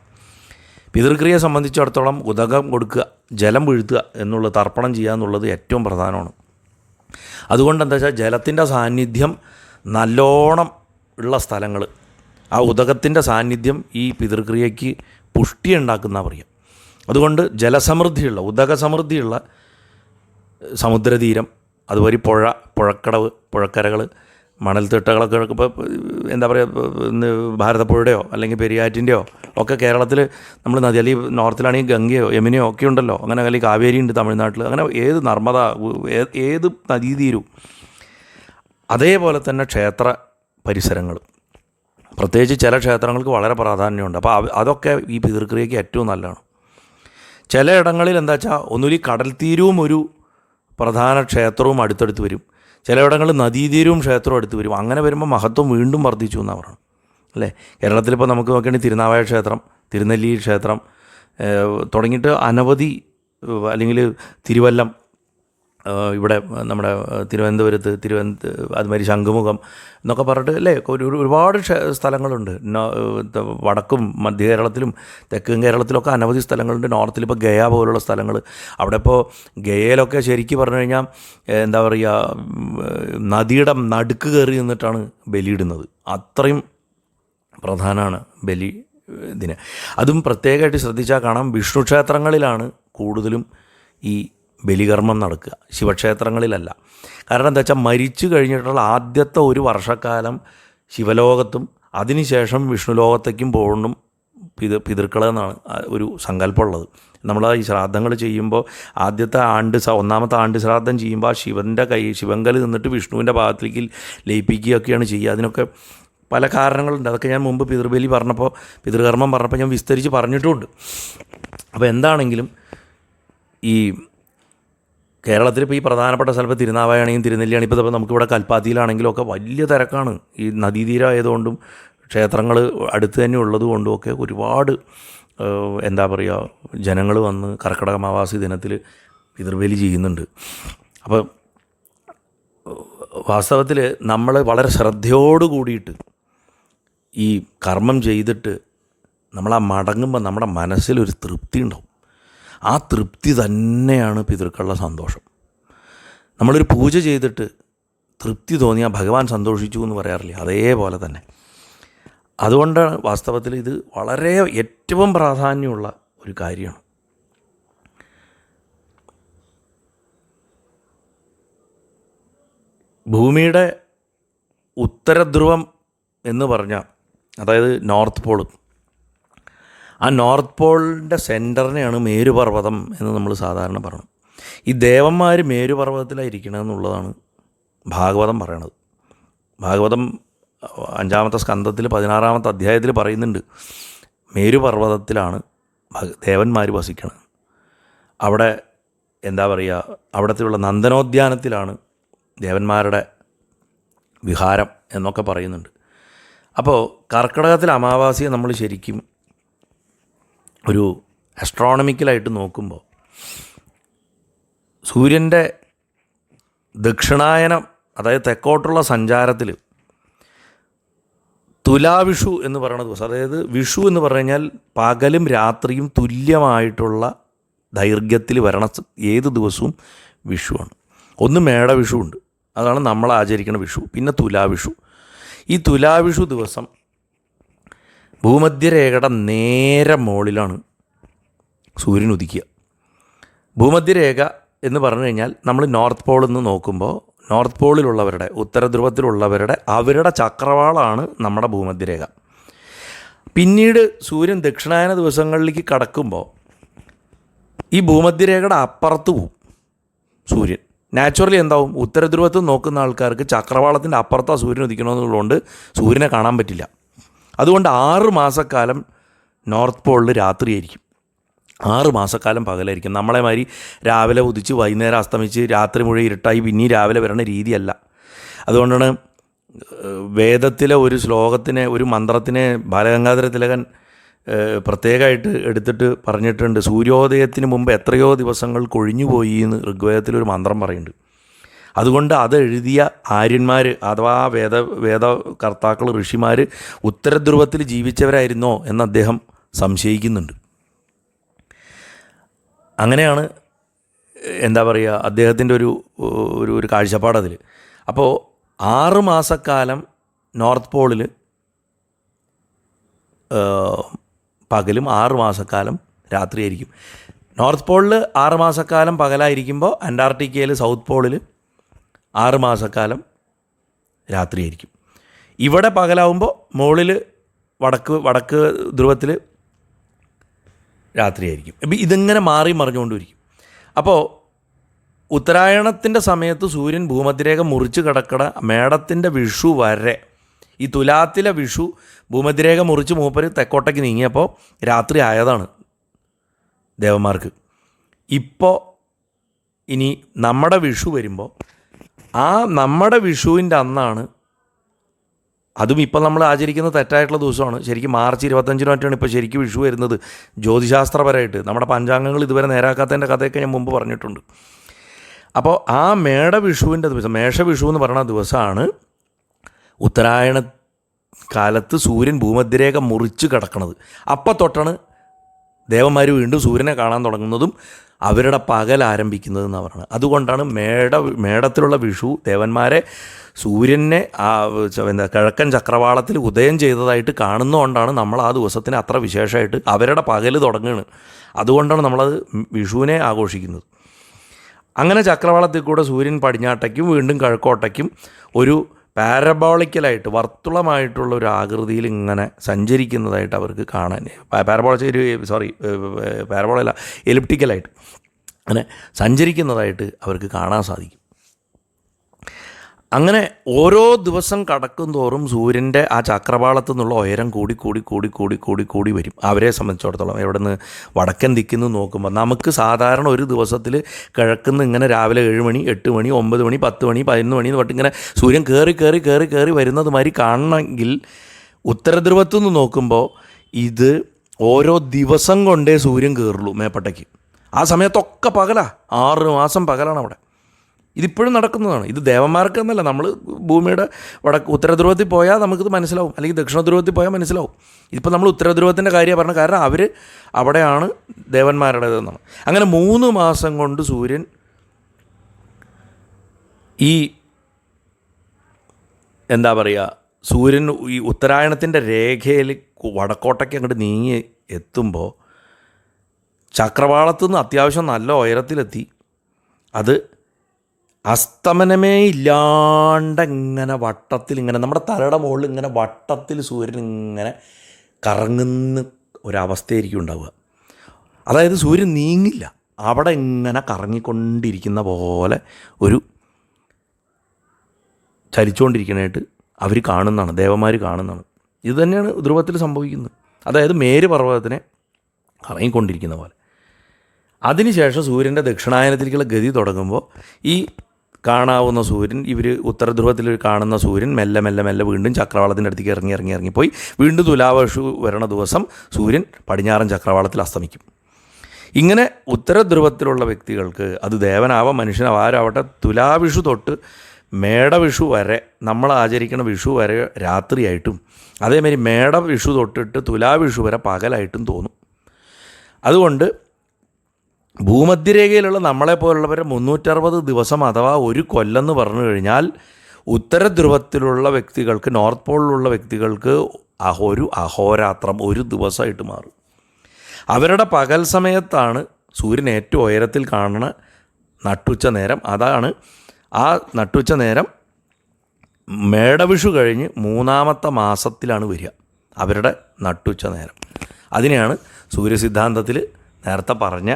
പിതൃക്രിയയെ സംബന്ധിച്ചിടത്തോളം ഉദകം കൊടുക്കുക, ജലം വീഴ്ത്തുക എന്നുള്ളത്, തർപ്പണം ചെയ്യുക എന്നുള്ളത് ഏറ്റവും പ്രധാനമാണ്. അതുകൊണ്ട് എന്താ വെച്ചാൽ ജലത്തിൻ്റെ സാന്നിധ്യം നല്ലോണം ഉള്ള സ്ഥലങ്ങൾ, ആ ഉദകത്തിൻ്റെ സാന്നിധ്യം ഈ പിതൃക്രിയയ്ക്ക് പുഷ്ടി ഉണ്ടാക്കുന്ന പറയാം. അതുകൊണ്ട് ജലസമൃദ്ധിയുള്ള, ഉദകസമൃദ്ധിയുള്ള സമുദ്രതീരം, അതുവഴി പുഴക്കടവ്, പുഴക്കരകൾ, മണൽത്തിട്ടകളൊക്കെ ഇപ്പോൾ എന്താ പറയുക, ഭാരതപ്പുഴയുടെയോ അല്ലെങ്കിൽ പെരിയാറ്റിൻ്റെയോ ഒക്കെ കേരളത്തിൽ നമ്മൾ നദി, അല്ലെങ്കിൽ നോർത്തിലാണെങ്കിൽ ഗംഗയോ യമുനയോ ഒക്കെ ഉണ്ടല്ലോ. അങ്ങനെ അല്ലെങ്കിൽ കാവേരി ഉണ്ട് തമിഴ്നാട്ടിൽ, അങ്ങനെ ഏത് നർമ്മദ, ഏത് നദീതീരും. അതേപോലെ തന്നെ ക്ഷേത്ര പരിസരങ്ങൾ, പ്രത്യേകിച്ച് ചില ക്ഷേത്രങ്ങൾക്ക് വളരെ പ്രാധാന്യമുണ്ട്. അപ്പോൾ അതൊക്കെ ഈ പിതൃക്രിയയ്ക്ക് ഏറ്റവും നല്ലതാണ്. ചില ഇടങ്ങളിൽ എന്താ വെച്ചാൽ ഒന്നുകിൽ കടൽ തീരവും ഒരു പ്രധാന ക്ഷേത്രവും അടുത്തടുത്ത് വരും, ചിലയിടങ്ങളിൽ നദീതീരവും ക്ഷേത്രവും അടുത്ത് വരും. അങ്ങനെ വരുമ്പോൾ മഹത്വം വീണ്ടും വർദ്ധിച്ചു എന്നാണ് പറയുന്നത് അല്ലേ. കേരളത്തിലിപ്പോൾ നമുക്ക് നോക്കുകയാണെങ്കിൽ തിരുനാവായ ക്ഷേത്രം, തിരുനെല്ലി ക്ഷേത്രം തുടങ്ങിയിട്ട് അനവധി, അല്ലെങ്കിൽ തിരുവല്ലം, ഇവിടെ നമ്മുടെ തിരുവനന്തപുരത്ത് അതുമാതിരി ശംഖുമുഖം എന്നൊക്കെ പറഞ്ഞിട്ട് അല്ലേ ഒരുപാട് സ്ഥലങ്ങളുണ്ട്. വടക്കും മധ്യ കേരളത്തിലും തെക്കൻ കേരളത്തിലൊക്കെ അനവധി സ്ഥലങ്ങളുണ്ട്. നോർത്തിലിപ്പോൾ ഗയ പോലുള്ള സ്ഥലങ്ങൾ, അവിടെ ഇപ്പോൾ ഗയയിലൊക്കെ ശരിക്കും പറഞ്ഞു കഴിഞ്ഞാൽ എന്താ പറയുക, നദിയുടെ നടുക്ക് കയറി നിന്നിട്ടാണ് ബലിയിടുന്നത്. അത്രയും പ്രധാനമാണ് ബലി ഇതിന്. അതും പ്രത്യേകമായിട്ട് ശ്രദ്ധിച്ചാൽ കാണാം, വിഷ്ണു ക്ഷേത്രങ്ങളിലാണ് കൂടുതലും ഈ ബലികർമ്മം നടക്കുക, ശിവക്ഷേത്രങ്ങളിലല്ല. കാരണം എന്താ വെച്ചാൽ മരിച്ചു കഴിഞ്ഞിട്ടുള്ള ആദ്യത്തെ ഒരു വർഷക്കാലം ശിവലോകത്തും അതിനുശേഷം വിഷ്ണു ലോകത്തേക്കും പോകണം പിതൃക്കളെന്നാണ് ഒരു സങ്കല്പമുള്ളത്. നമ്മൾ ഈ ശ്രാദ്ധങ്ങൾ ചെയ്യുമ്പോൾ ആദ്യത്തെ ഒന്നാമത്തെ ആണ്ട് ശ്രാദ്ധം ചെയ്യുമ്പോൾ ആ ശിവങ്കൽ നിന്നിട്ട് വിഷ്ണുവിൻ്റെ ഭാഗത്തേക്ക് ലയിപ്പിക്കുകയൊക്കെയാണ് ചെയ്യുക. അതിനൊക്കെ പല കാരണങ്ങളുണ്ട്. അതൊക്കെ ഞാൻ മുമ്പ് പിതൃകർമ്മം പറഞ്ഞപ്പോൾ ഞാൻ വിസ്തരിച്ച് പറഞ്ഞിട്ടുമുണ്ട്. അപ്പോൾ എന്താണെങ്കിലും ഈ കേരളത്തിലിപ്പോൾ ഈ പ്രധാനപ്പെട്ട സ്ഥലത്ത് തിരുനാവായാണെങ്കിലും തിരുനെല്ലിയാണെങ്കിൽ ഇപ്പോൾ നമുക്കിവിടെ കൽപ്പാത്തിയിലാണെങ്കിലും ഒക്കെ വലിയ തിരക്കാണ്. ഈ നദീതീരമായതുകൊണ്ടും ക്ഷേത്രങ്ങൾ അടുത്ത് തന്നെ ഉള്ളതുകൊണ്ടും ഒക്കെ ഒരുപാട് എന്താ പറയുക, ജനങ്ങൾ വന്ന് കർക്കിടക അമാവാസി ദിനത്തിൽ പിതൃബലി ചെയ്യുന്നുണ്ട്. അപ്പോൾ വാസ്തവത്തിൽ നമ്മൾ വളരെ ശ്രദ്ധയോട് കൂടിയിട്ട് ഈ കർമ്മം ചെയ്തിട്ട് നമ്മൾ ആ മടങ്ങുമ്പോൾ നമ്മുടെ മനസ്സിലൊരു തൃപ്തി ഉണ്ടാവും. ആ തൃപ്തി തന്നെയാണ് പിതൃക്കളുടെ സന്തോഷം. നമ്മളൊരു പൂജ ചെയ്തിട്ട് തൃപ്തി തോന്നിയാൽ ഭഗവാൻ സന്തോഷിച്ചു എന്ന് പറയാറില്ലേ, അതേപോലെ തന്നെ. അതുകൊണ്ടാണ് വാസ്തവത്തിൽ ഇത് വളരെ ഏറ്റവും പ്രാധാന്യമുള്ള ഒരു കാര്യമാണ്. ഭൂമിയുടെ ഉത്തരധ്രുവം എന്ന് പറഞ്ഞാൽ, അതായത് നോർത്ത് പോള്, ആ നോർത്ത് പോളിൻ്റെ സെൻറ്ററിനെയാണ് മേരുപർവ്വതം എന്ന് നമ്മൾ സാധാരണ പറയണം. ഈ ദേവന്മാർ മേരുപർവ്വതത്തിലായിരിക്കണമെന്നുള്ളതാണ് ഭാഗവതം പറയണത്. ഭാഗവതം 5-ാമത്തെ സ്കന്ധത്തിൽ 16-ാമത്തെ അധ്യായത്തിൽ പറയുന്നുണ്ട്, മേരുപർവ്വതത്തിലാണ് ദേവന്മാർ വസിക്കണത്. അവിടെ എന്താ പറയുക, അവിടത്തെയുള്ള നന്ദനോദ്യാനത്തിലാണ് ദേവന്മാരുടെ വിഹാരം എന്നൊക്കെ പറയുന്നുണ്ട്. അപ്പോൾ കർക്കിടകത്തിൽ അമാവാസിയെ നമ്മൾ ശരിക്കും ഒരു ആസ്ട്രോണമിക്കലായിട്ട് നോക്കുമ്പോൾ സൂര്യൻ്റെ ദക്ഷിണായനം, അതായത് തെക്കോട്ടുള്ള സഞ്ചാരത്തിൽ തുലാവിഷു എന്ന് പറയുന്ന ദിവസം, അതായത് വിഷു എന്ന് പറഞ്ഞു കഴിഞ്ഞാൽ പകലും രാത്രിയും തുല്യമായിട്ടുള്ള ദൈർഘ്യത്തിൽ വരണ ഏത് ദിവസവും വിഷുവാണ്. ഒന്ന് മേടവിഷു ഉണ്ട്, അതാണ് നമ്മൾ ആചരിക്കുന്ന വിഷു. പിന്നെ തുലാവിഷു. ഈ തുലാവിഷു ദിവസം ഭൂമധ്യരേഖയുടെ നേരെ മുകളിലാണ് സൂര്യൻ ഉദിക്കുക. ഭൂമധ്യരേഖ എന്ന് പറഞ്ഞു കഴിഞ്ഞാൽ നമ്മൾ നോർത്ത് പോളിൽ നിന്ന് നോക്കുമ്പോൾ നോർത്ത് പോളിലുള്ളവരുടെ, ഉത്തരധ്രുവത്തിലുള്ളവരുടെ അവരുടെ ചക്രവാളമാണ് നമ്മുടെ ഭൂമധ്യരേഖ. പിന്നീട് സൂര്യൻ ദക്ഷിണായന ദിവസങ്ങളിലേക്ക് കടക്കുമ്പോൾ ഈ ഭൂമധ്യരേഖയുടെ അപ്പുറത്ത് പോവും സൂര്യൻ. നാച്ചുറലി എന്താവും, ഉത്തരധ്രുവത്തിൽ നോക്കുന്ന ആൾക്കാർക്ക് ചക്രവാളത്തിൻ്റെ അപ്പുറത്താണ് സൂര്യൻ ഉദിക്കണമെന്നുള്ളതുകൊണ്ട് സൂര്യനെ കാണാൻ പറ്റില്ല. അതുകൊണ്ട് 6 മാസക്കാലം നോർത്ത് പോളിൽ രാത്രിയായിരിക്കും, 6 മാസക്കാലം പകലായിരിക്കും. നമ്മളെ മാതിരി രാവിലെ ഉദിച്ച് വൈകുന്നേരം അസ്തമിച്ച് രാത്രി മുഴുവൻ ഇരുട്ടായി പിന്നീട് രാവിലെ വരണ രീതിയല്ല. അതുകൊണ്ടാണ് വേദത്തിലെ ഒരു ശ്ലോകത്തിനെ, ഒരു മന്ത്രത്തിനെ ബാലഗംഗാധര തിലകൻ പ്രത്യേകമായിട്ട് എടുത്തിട്ട് പറഞ്ഞിട്ടുണ്ട്. സൂര്യോദയത്തിന് മുമ്പ് എത്രയോ ദിവസങ്ങൾ കൊഴിഞ്ഞുപോയി എന്ന് ഋഗ്വേദത്തിലൊരു മന്ത്രം പറയുന്നുണ്ട്. അതുകൊണ്ട് അത് എഴുതിയ ആര്യന്മാർ അഥവാ വേദകർത്താക്കൾ, ഋഷിമാർ ഉത്തരധ്രുവത്തിൽ ജീവിച്ചവരായിരുന്നോ എന്ന് അദ്ദേഹം സംശയിക്കുന്നുണ്ട്. അങ്ങനെയാണ് എന്താ പറയുക അദ്ദേഹത്തിൻ്റെ ഒരു കാഴ്ചപ്പാടതിൽ. അപ്പോൾ 6 മാസക്കാലം നോർത്ത് പോളിൽ പകലും 6 മാസക്കാലം രാത്രിയായിരിക്കും. നോർത്ത് പോളിൽ 6 മാസക്കാലം പകലായിരിക്കുമ്പോൾ അന്റാർട്ടിക്കയിൽ സൗത്ത് പോളിൽ 6 മാസക്കാലം രാത്രിയായിരിക്കും. ഇവിടെ പകലാവുമ്പോൾ മുകളിൽ വടക്ക് ധ്രുവത്തിൽ രാത്രിയായിരിക്കും. അപ്പം ഇതിങ്ങനെ മാറി മറിഞ്ഞുകൊണ്ടിരിക്കും. അപ്പോൾ ഉത്തരായണത്തിൻ്റെ സമയത്ത് സൂര്യൻ ഭൂമധ്യരേഖ മുറിച്ച് കിടക്കണ മേടത്തിൻ്റെ വിഷു വരെ, ഈ തുലാത്തിലെ വിഷു ഭൂമധ്യരേഖ മുറിച്ച് മൂപ്പര് തെക്കോട്ടേക്ക് നീങ്ങിയപ്പോൾ രാത്രി ആയതാണ് ദേവന്മാർക്ക്. ഇപ്പോൾ ഇനി നമ്മുടെ വിഷു വരുമ്പോൾ ആ നമ്മുടെ വിഷുവിൻ്റെ അന്നാണ്, അതും ഇപ്പോൾ നമ്മൾ ആചരിക്കുന്ന തെറ്റായിട്ടുള്ള ദിവസമാണ്. ശരിക്കും മാർച്ച് 25 ഇപ്പോൾ ശരിക്കും വിഷു വരുന്നത് ജ്യോതിശാസ്ത്രപരമായിട്ട്. നമ്മുടെ പഞ്ചാംഗങ്ങൾ ഇതുവരെ നേരാക്കാത്തതിൻ്റെ കഥയൊക്കെ ഞാൻ മുമ്പ് പറഞ്ഞിട്ടുണ്ട്. അപ്പോൾ ആ മേടവിഷുവിൻ്റെ ദിവസം, മേഷവിഷു എന്ന് പറയുന്ന ദിവസമാണ് ഉത്തരായണ കാലത്ത് സൂര്യൻ ഭൂമധ്യരേഖ മുറിച്ച് കിടക്കുന്നത്. അപ്പം തൊട്ടാണ് ദേവന്മാർ വീണ്ടും സൂര്യനെ കാണാൻ തുടങ്ങുന്നതും അവരുടെ പകൽ ആരംഭിക്കുന്നതെന്നാണ് പറയുന്നത്. അതുകൊണ്ടാണ് മേടത്തിലുള്ള വിഷു ദേവന്മാരെ സൂര്യനെ കിഴക്കൻ ചക്രവാളത്തിൽ ഉദയം ചെയ്തതായിട്ട് കാണുന്നതുകൊണ്ടാണ് നമ്മൾ ആ ദിവസത്തിന് അത്ര വിശേഷമായിട്ട് അവരുടെ പകൽ തുടങ്ങുകയാണ്. അതുകൊണ്ടാണ് നമ്മളത് വിഷുവിനെ ആഘോഷിക്കുന്നത്. അങ്ങനെ ചക്രവാളത്തിൽ കൂടെ സൂര്യൻ പടിഞ്ഞാട്ടയ്ക്കും വീണ്ടും കിഴക്കോട്ടയ്ക്കും ഒരു പാരബോളിക്കലായിട്ട് വർത്തുളമായിട്ടുള്ള ഒരു ആകൃതിയിൽ ഇങ്ങനെ സഞ്ചരിക്കുന്നതായിട്ട് അവർക്ക് കാണാൻ, പാരബോളല്ല എലിപ്റ്റിക്കലായിട്ട് അങ്ങനെ സഞ്ചരിക്കുന്നതായിട്ട് അവർക്ക് കാണാൻ സാധിക്കും. അങ്ങനെ ഓരോ ദിവസം കടക്കും തോറും സൂര്യൻ്റെ ആ ചക്രവാളത്തു നിന്നുള്ള ഉയരം കൂടി വരും. അവരെ സംബന്ധിച്ചിടത്തോളം എവിടെ നിന്ന് വടക്കൻ ദിക്കിന്ന് നോക്കുമ്പോൾ നമുക്ക് സാധാരണ ഒരു ദിവസത്തിൽ കിഴക്കുന്ന് ഇങ്ങനെ രാവിലെ 7 മണി 8 മണി 9 മണി 10 മണി 11 മണി എന്ന് പറഞ്ഞിട്ട് ഇങ്ങനെ സൂര്യൻ കയറി വരുന്നത് മാതിരി കാണണമെങ്കിൽ ഉത്തരധ്രുവത്തു നിന്ന് നോക്കുമ്പോൾ ഇത് ഓരോ ദിവസം കൊണ്ടേ സൂര്യൻ കയറുള്ളൂ മേപ്പട്ടയ്ക്ക്. ആ സമയത്തൊക്കെ പകലാണ്, 6 മാസം പകലാണ് അവിടെ. ഇതിപ്പോഴും നടക്കുന്നതാണ്. ഇത് ദേവന്മാർക്ക് എന്നല്ല, നമ്മൾ ഭൂമിയുടെ ഉത്തരധ്രുവത്തിൽ പോയാൽ നമുക്കിത് മനസ്സിലാവും, അല്ലെങ്കിൽ ദക്ഷിണധ്രുവത്തിൽ പോയാൽ മനസ്സിലാവും. ഇതിപ്പോൾ നമ്മൾ ഉത്തരധ്രുവത്തിൻ്റെ കാര്യമാണ് പറഞ്ഞത്, കാരണം അവർ അവിടെയാണ് ദേവന്മാരുടേതെന്നാണ്. അങ്ങനെ 3 മാസം കൊണ്ട് സൂര്യൻ ഈ എന്താ പറയുക, സൂര്യൻ ഈ ഉത്തരായണത്തിൻ്റെ രേഖയിൽ വടക്കോട്ടയ്ക്ക് അങ്ങോട്ട് നീങ്ങി എത്തുമ്പോൾ ചക്രവാളത്തു നിന്ന് അത്യാവശ്യം നല്ല ഉയരത്തിലെത്തി. അത് അസ്തമനമേ ഇല്ലാണ്ട് ഇങ്ങനെ വട്ടത്തിൽ ഇങ്ങനെ നമ്മുടെ തലയുടെ മുകളിൽ ഇങ്ങനെ വട്ടത്തിൽ സൂര്യൻ ഇങ്ങനെ കറങ്ങുന്ന ഒരവസ്ഥയായിരിക്കും ഉണ്ടാവുക. അതായത് സൂര്യൻ നീങ്ങില്ല, അവിടെ ഇങ്ങനെ കറങ്ങിക്കൊണ്ടിരിക്കുന്ന പോലെ ഒരു ചലിച്ചുകൊണ്ടിരിക്കുന്നതായിട്ട് അവർ കാണുന്നതാണ്, ദേവന്മാർ കാണുന്നതാണ്. ഇത് തന്നെയാണ് ധ്രുവത്തിൽ സംഭവിക്കുന്നത്. അതായത് മേരു പർവ്വതത്തിനെ കറങ്ങിക്കൊണ്ടിരിക്കുന്ന പോലെ. അതിനുശേഷം സൂര്യൻ്റെ ദക്ഷിണായനത്തിലേക്കുള്ള ഗതി തുടങ്ങുമ്പോൾ ഈ കാണാവുന്ന സൂര്യൻ, ഇവർ ഉത്തരധ്രുവത്തിൽ കാണുന്ന സൂര്യൻ മെല്ലെ വീണ്ടും ചക്രവാളത്തിൻ്റെ അടുത്തേക്ക് ഇറങ്ങിപ്പോയി വീണ്ടും തുലാവിഷു വരണ ദിവസം സൂര്യൻ പടിഞ്ഞാറൻ ചക്രവാളത്തിൽ അസ്തമിക്കും. ഇങ്ങനെ ഉത്തരധ്രുവത്തിലുള്ള വ്യക്തികൾക്ക്, അത് ദേവനാവാം മനുഷ്യനാവാം ആരാവട്ടെ, തുലാവിഷു തൊട്ട് മേടവിഷു വരെ നമ്മൾ ആചരിക്കുന്ന വിഷു വരെ രാത്രിയായിട്ടും അതേമാതിരി മേടവിഷു തൊട്ടിട്ട് തുലാവിഷു വരെ പകലായിട്ടും തോന്നും. അതുകൊണ്ട് ഭൂമധ്യരേഖയിലുള്ള നമ്മളെപ്പോലുള്ളവരെ 360 ദിവസം അഥവാ ഒരു കൊല്ലെന്ന് പറഞ്ഞു കഴിഞ്ഞാൽ ഉത്തരധ്രുവത്തിലുള്ള വ്യക്തികൾക്ക്, നോർത്ത് പോളിലുള്ള വ്യക്തികൾക്ക് ഒരു അഹോരാത്രം, ഒരു ദിവസമായിട്ട് മാറും. അവരുടെ പകൽ സമയത്താണ് സൂര്യൻ ഏറ്റവും ഉയരത്തിൽ കാണുന്ന നട്ടുച്ച നേരം. അതാണ് ആ നട്ടുച്ച നേരം മേടവിഷു കഴിഞ്ഞ് 3-ാമത്തെ മാസത്തിലാണ് വരിക അവരുടെ നട്ടുച്ച നേരം. അതിനെയാണ് സൂര്യസിദ്ധാന്തത്തിൽ നേരത്തെ പറഞ്ഞ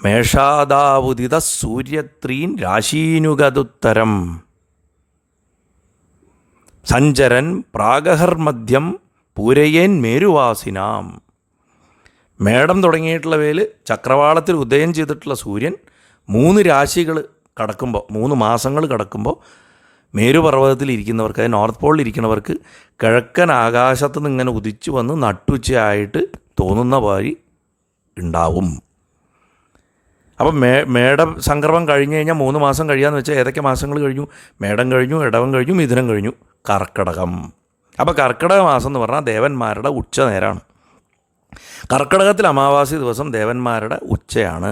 മേഷാദാവുദിത സൂര്യത്രീൻ രാശീനുഗതുത്തരം സഞ്ചരൻ പ്രാഗഹർമധ്യം പൂരയേൻ മേരുവാസിനാം. മേടം തുടങ്ങിയിട്ടുള്ളവയിൽ ചക്രവാളത്തിൽ ഉദയം ചെയ്തിട്ടുള്ള സൂര്യൻ 3 രാശികൾ കടക്കുമ്പോൾ, 3 മാസങ്ങൾ കടക്കുമ്പോൾ മേരുപർവ്വതത്തിൽ ഇരിക്കുന്നവർക്ക്, അതായത് നോർത്ത് പോളിൽ ഇരിക്കുന്നവർക്ക് കിഴക്കൻ ആകാശത്ത് നിന്ന് ഇങ്ങനെ ഉദിച്ചു വന്ന് നട്ടുച്ചയായിട്ട് തോന്നുന്ന വഴി ഉണ്ടാവും. അപ്പം മേടം സംക്രമം കഴിഞ്ഞ് കഴിഞ്ഞാൽ 3 മാസം കഴിയാന്ന് വെച്ചാൽ ഏതൊക്കെ മാസങ്ങൾ കഴിഞ്ഞു? മേടം കഴിഞ്ഞു, ഇടവം കഴിഞ്ഞു, മിഥുനം കഴിഞ്ഞു, കർക്കിടകം. അപ്പോൾ കർക്കിടക മാസം എന്ന് പറഞ്ഞാൽ ദേവന്മാരുടെ ഉച്ച നേരമാണ്. കർക്കിടകത്തിൽ അമാവാസി ദിവസം ദേവന്മാരുടെ ഉച്ചയാണ്.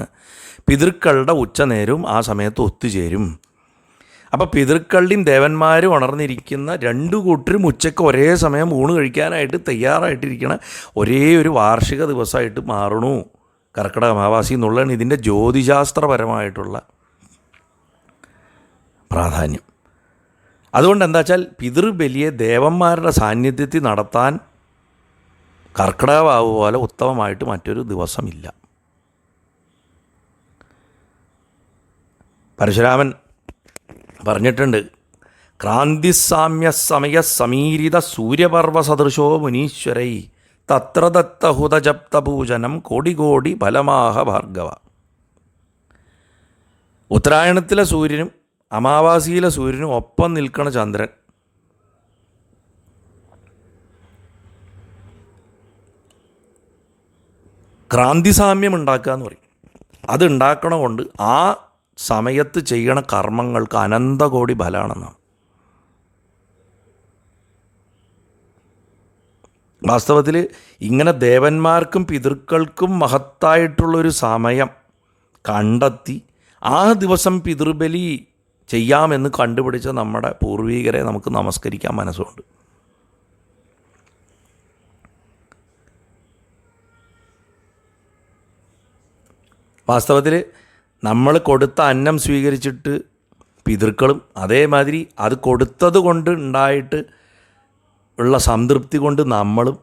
പിതൃക്കളുടെ ഉച്ച നേരവും ആ സമയത്ത് ഒത്തുചേരും. അപ്പോൾ പിതൃക്കളുടെയും ദേവന്മാരും ഉണർന്നിരിക്കുന്ന 2 കൂട്ടരും ഉച്ചയ്ക്ക് ഒരേ സമയം ഊണ് കഴിക്കാനായിട്ട് തയ്യാറായിട്ടിരിക്കണ ഒരേ ഒരു വാർഷിക ദിവസമായിട്ട് മാറണു കർക്കിടക അമാവാസി എന്നുള്ളതാണ് ഇതിൻ്റെ ജ്യോതിശാസ്ത്രപരമായിട്ടുള്ള പ്രാധാന്യം. അതുകൊണ്ട് എന്താ വെച്ചാൽ പിതൃബലിയെ ദേവന്മാരുടെ സാന്നിധ്യത്തിൽ നടത്താൻ കർക്കിടക വാവ് പോലെ ഉത്തമമായിട്ട് മറ്റൊരു ദിവസമില്ല. പരശുരാമൻ പറഞ്ഞിട്ടുണ്ട്, ക്രാന്തിസാമ്യ സമയ സമീരിത സൂര്യപർവ സദൃശോ മുനീശ്വരൈ തത്ര ദത്തഹുതജപ്തപൂജനം കോടി കോടി ഫലമാഹ ഭാർഗവ. ഉത്തരായണത്തിലെ സൂര്യനും അമാവാസിയിലെ സൂര്യനും ഒപ്പം നിൽക്കണ ചന്ദ്രൻ ക്രാന്തിസാമ്യം ഉണ്ടാക്കുക എന്ന് പറയും. അത് ഉണ്ടാക്കണ കൊണ്ട് ആ സമയത്ത് ചെയ്യണ കർമ്മങ്ങൾക്ക് അനന്തകോടി ഫലമാണെന്നാണ്. വാസ്തവത്തിൽ ഇങ്ങനെ ദേവന്മാർക്കും പിതൃക്കൾക്കും മഹത്തായിട്ടുള്ളൊരു സമയം കണ്ടെത്തി ആ ദിവസം പിതൃബലി ചെയ്യാമെന്ന് കണ്ടുപിടിച്ച നമ്മുടെ പൂർവികരെ നമുക്ക് നമസ്കരിക്കാൻ മനസ്സുണ്ട്. വാസ്തവത്തിൽ നമ്മൾ കൊടുത്ത അന്നം സ്വീകരിച്ചിട്ട് പിതൃക്കളും അതേമാതിരി അത് കൊടുത്തത് കൊണ്ട് ഉണ്ടായിട്ട് ഉള്ള സംതൃപ്തി കൊണ്ട് നമ്മളും,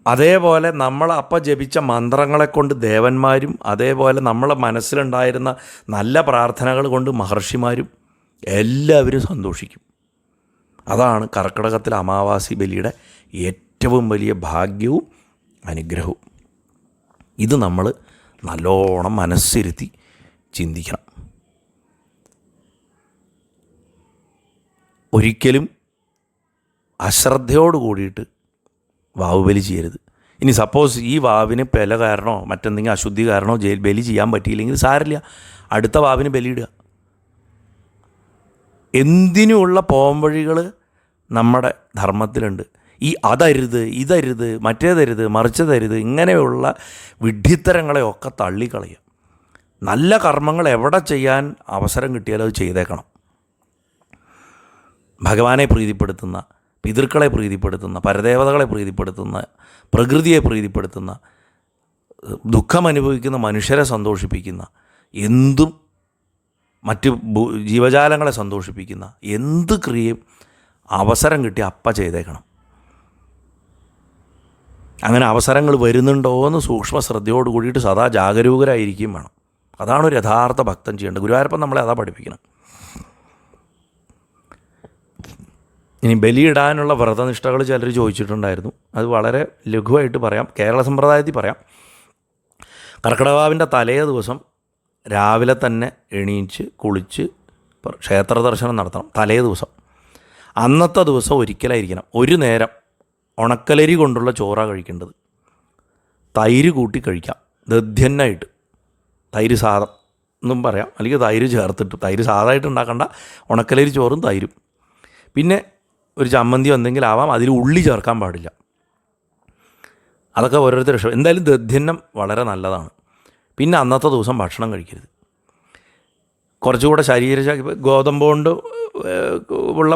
അതേപോലെ നമ്മൾ അപ്പം ജപിച്ച മന്ത്രങ്ങളെ കൊണ്ട് ദേവന്മാരും, അതേപോലെ നമ്മളെ മനസ്സിലുണ്ടായിരുന്ന നല്ല പ്രാർത്ഥനകൾ കൊണ്ട് മഹർഷിമാരും എല്ലാവരും സന്തോഷിക്കും. അതാണ് കർക്കിടകത്തിലെ അമാവാസി ബലിയുടെ ഏറ്റവും വലിയ ഭാഗ്യവും അനുഗ്രഹവും. ഇത് നമ്മൾ നല്ലോണം മനസ്സിരുത്തി ചിന്തിക്കണം. ഒരിക്കലും അശ്രദ്ധയോട് കൂടിയിട്ട് വാവ് ബലി ചെയ്യരുത്. ഇനി സപ്പോസ് ഈ വാവിന് പെല കാരണമോ മറ്റെന്തെങ്കിലും അശുദ്ധി കാരണമോ ബലി ചെയ്യാൻ പറ്റിയില്ലെങ്കിൽ സാരില്ല, അടുത്ത വാവിന് ബലിയിടുക. എന്തിനുമുള്ള പോംവഴികൾ നമ്മുടെ ധർമ്മത്തിലുണ്ട്. ഈ അതരുത്, ഇതരുത്, മറ്റേതരുത്, മറിച്ചതരുത്, ഇങ്ങനെയുള്ള വിഡ്ഢിത്തരങ്ങളെയൊക്കെ തള്ളിക്കളയുക. നല്ല കർമ്മങ്ങൾ എവിടെ ചെയ്യാൻ അവസരം കിട്ടിയാലും അത് ചെയ്തേക്കണം. ഭഗവാനെ പ്രീതിപ്പെടുത്തുന്ന, പിതൃക്കളെ പ്രീതിപ്പെടുത്തുന്ന, പരദേവതകളെ പ്രീതിപ്പെടുത്തുന്ന, പ്രകൃതിയെ പ്രീതിപ്പെടുത്തുന്ന, ദുഃഖം അനുഭവിക്കുന്ന മനുഷ്യരെ സന്തോഷിപ്പിക്കുന്ന, എന്തും മറ്റ് ജീവജാലങ്ങളെ സന്തോഷിപ്പിക്കുന്ന എന്ത് ക്രിയയും അവസരം കിട്ടി അപ്പം ചെയ്തേക്കണം. അങ്ങനെ അവസരങ്ങൾ വരുന്നുണ്ടോ എന്ന് സൂക്ഷ്മ ശ്രദ്ധയോട് കൂടിയിട്ട് സദാ ജാഗരൂകരായിരിക്കുകയും വേണം. അതാണ് ഒരു യഥാർത്ഥ ഭക്തൻ ചെയ്യേണ്ടത്. ഗുരുവായൂരപ്പൻ നമ്മളെ അതാ പഠിപ്പിക്കണം. ഇനി ബലിയിടാനുള്ള വ്രതനിഷ്ഠകൾ ചിലർ ചോദിച്ചിട്ടുണ്ടായിരുന്നു. അത് വളരെ ലഘുവായിട്ട് പറയാം, കേരള സമ്പ്രദായത്തിൽ പറയാം. കർക്കിടകവാവിൻ്റെ തലേ ദിവസം രാവിലെ തന്നെ എണീച്ച് കുളിച്ച് ക്ഷേത്ര ദർശനം നടത്തണം. തലേ ദിവസം, അന്നത്തെ ദിവസം ഒരിക്കലായിരിക്കണം ഒരു നേരം ഉണക്കലരി കൊണ്ടുള്ള ചോറ കഴിക്കേണ്ടത്. തൈര് കൂട്ടി കഴിക്കാം, ദധ്യന്നായിട്ട്. തൈര് സാദം എന്നും പറയാം, അല്ലെങ്കിൽ തൈര് ചേർത്തിട്ട്. തൈര് സാദമായിട്ട് ഉണ്ടാക്കണ്ട, ഉണക്കലരി ചോറും തൈരും. പിന്നെ ഒരു ചമ്മന്തി എന്തെങ്കിലും ആവാം, അതിൽ ഉള്ളി ചേർക്കാൻ പാടില്ല. അതൊക്കെ ഓരോരുത്തർ ഇഷ്ടം. എന്തായാലും ദധ്യന്നം വളരെ നല്ലതാണ്. പിന്നെ അന്നത്തെ ദിവസം ഭക്ഷണം കഴിക്കരുത്. കുറച്ചുകൂടെ ഗോതമ്പ് കൊണ്ട് ഉള്ള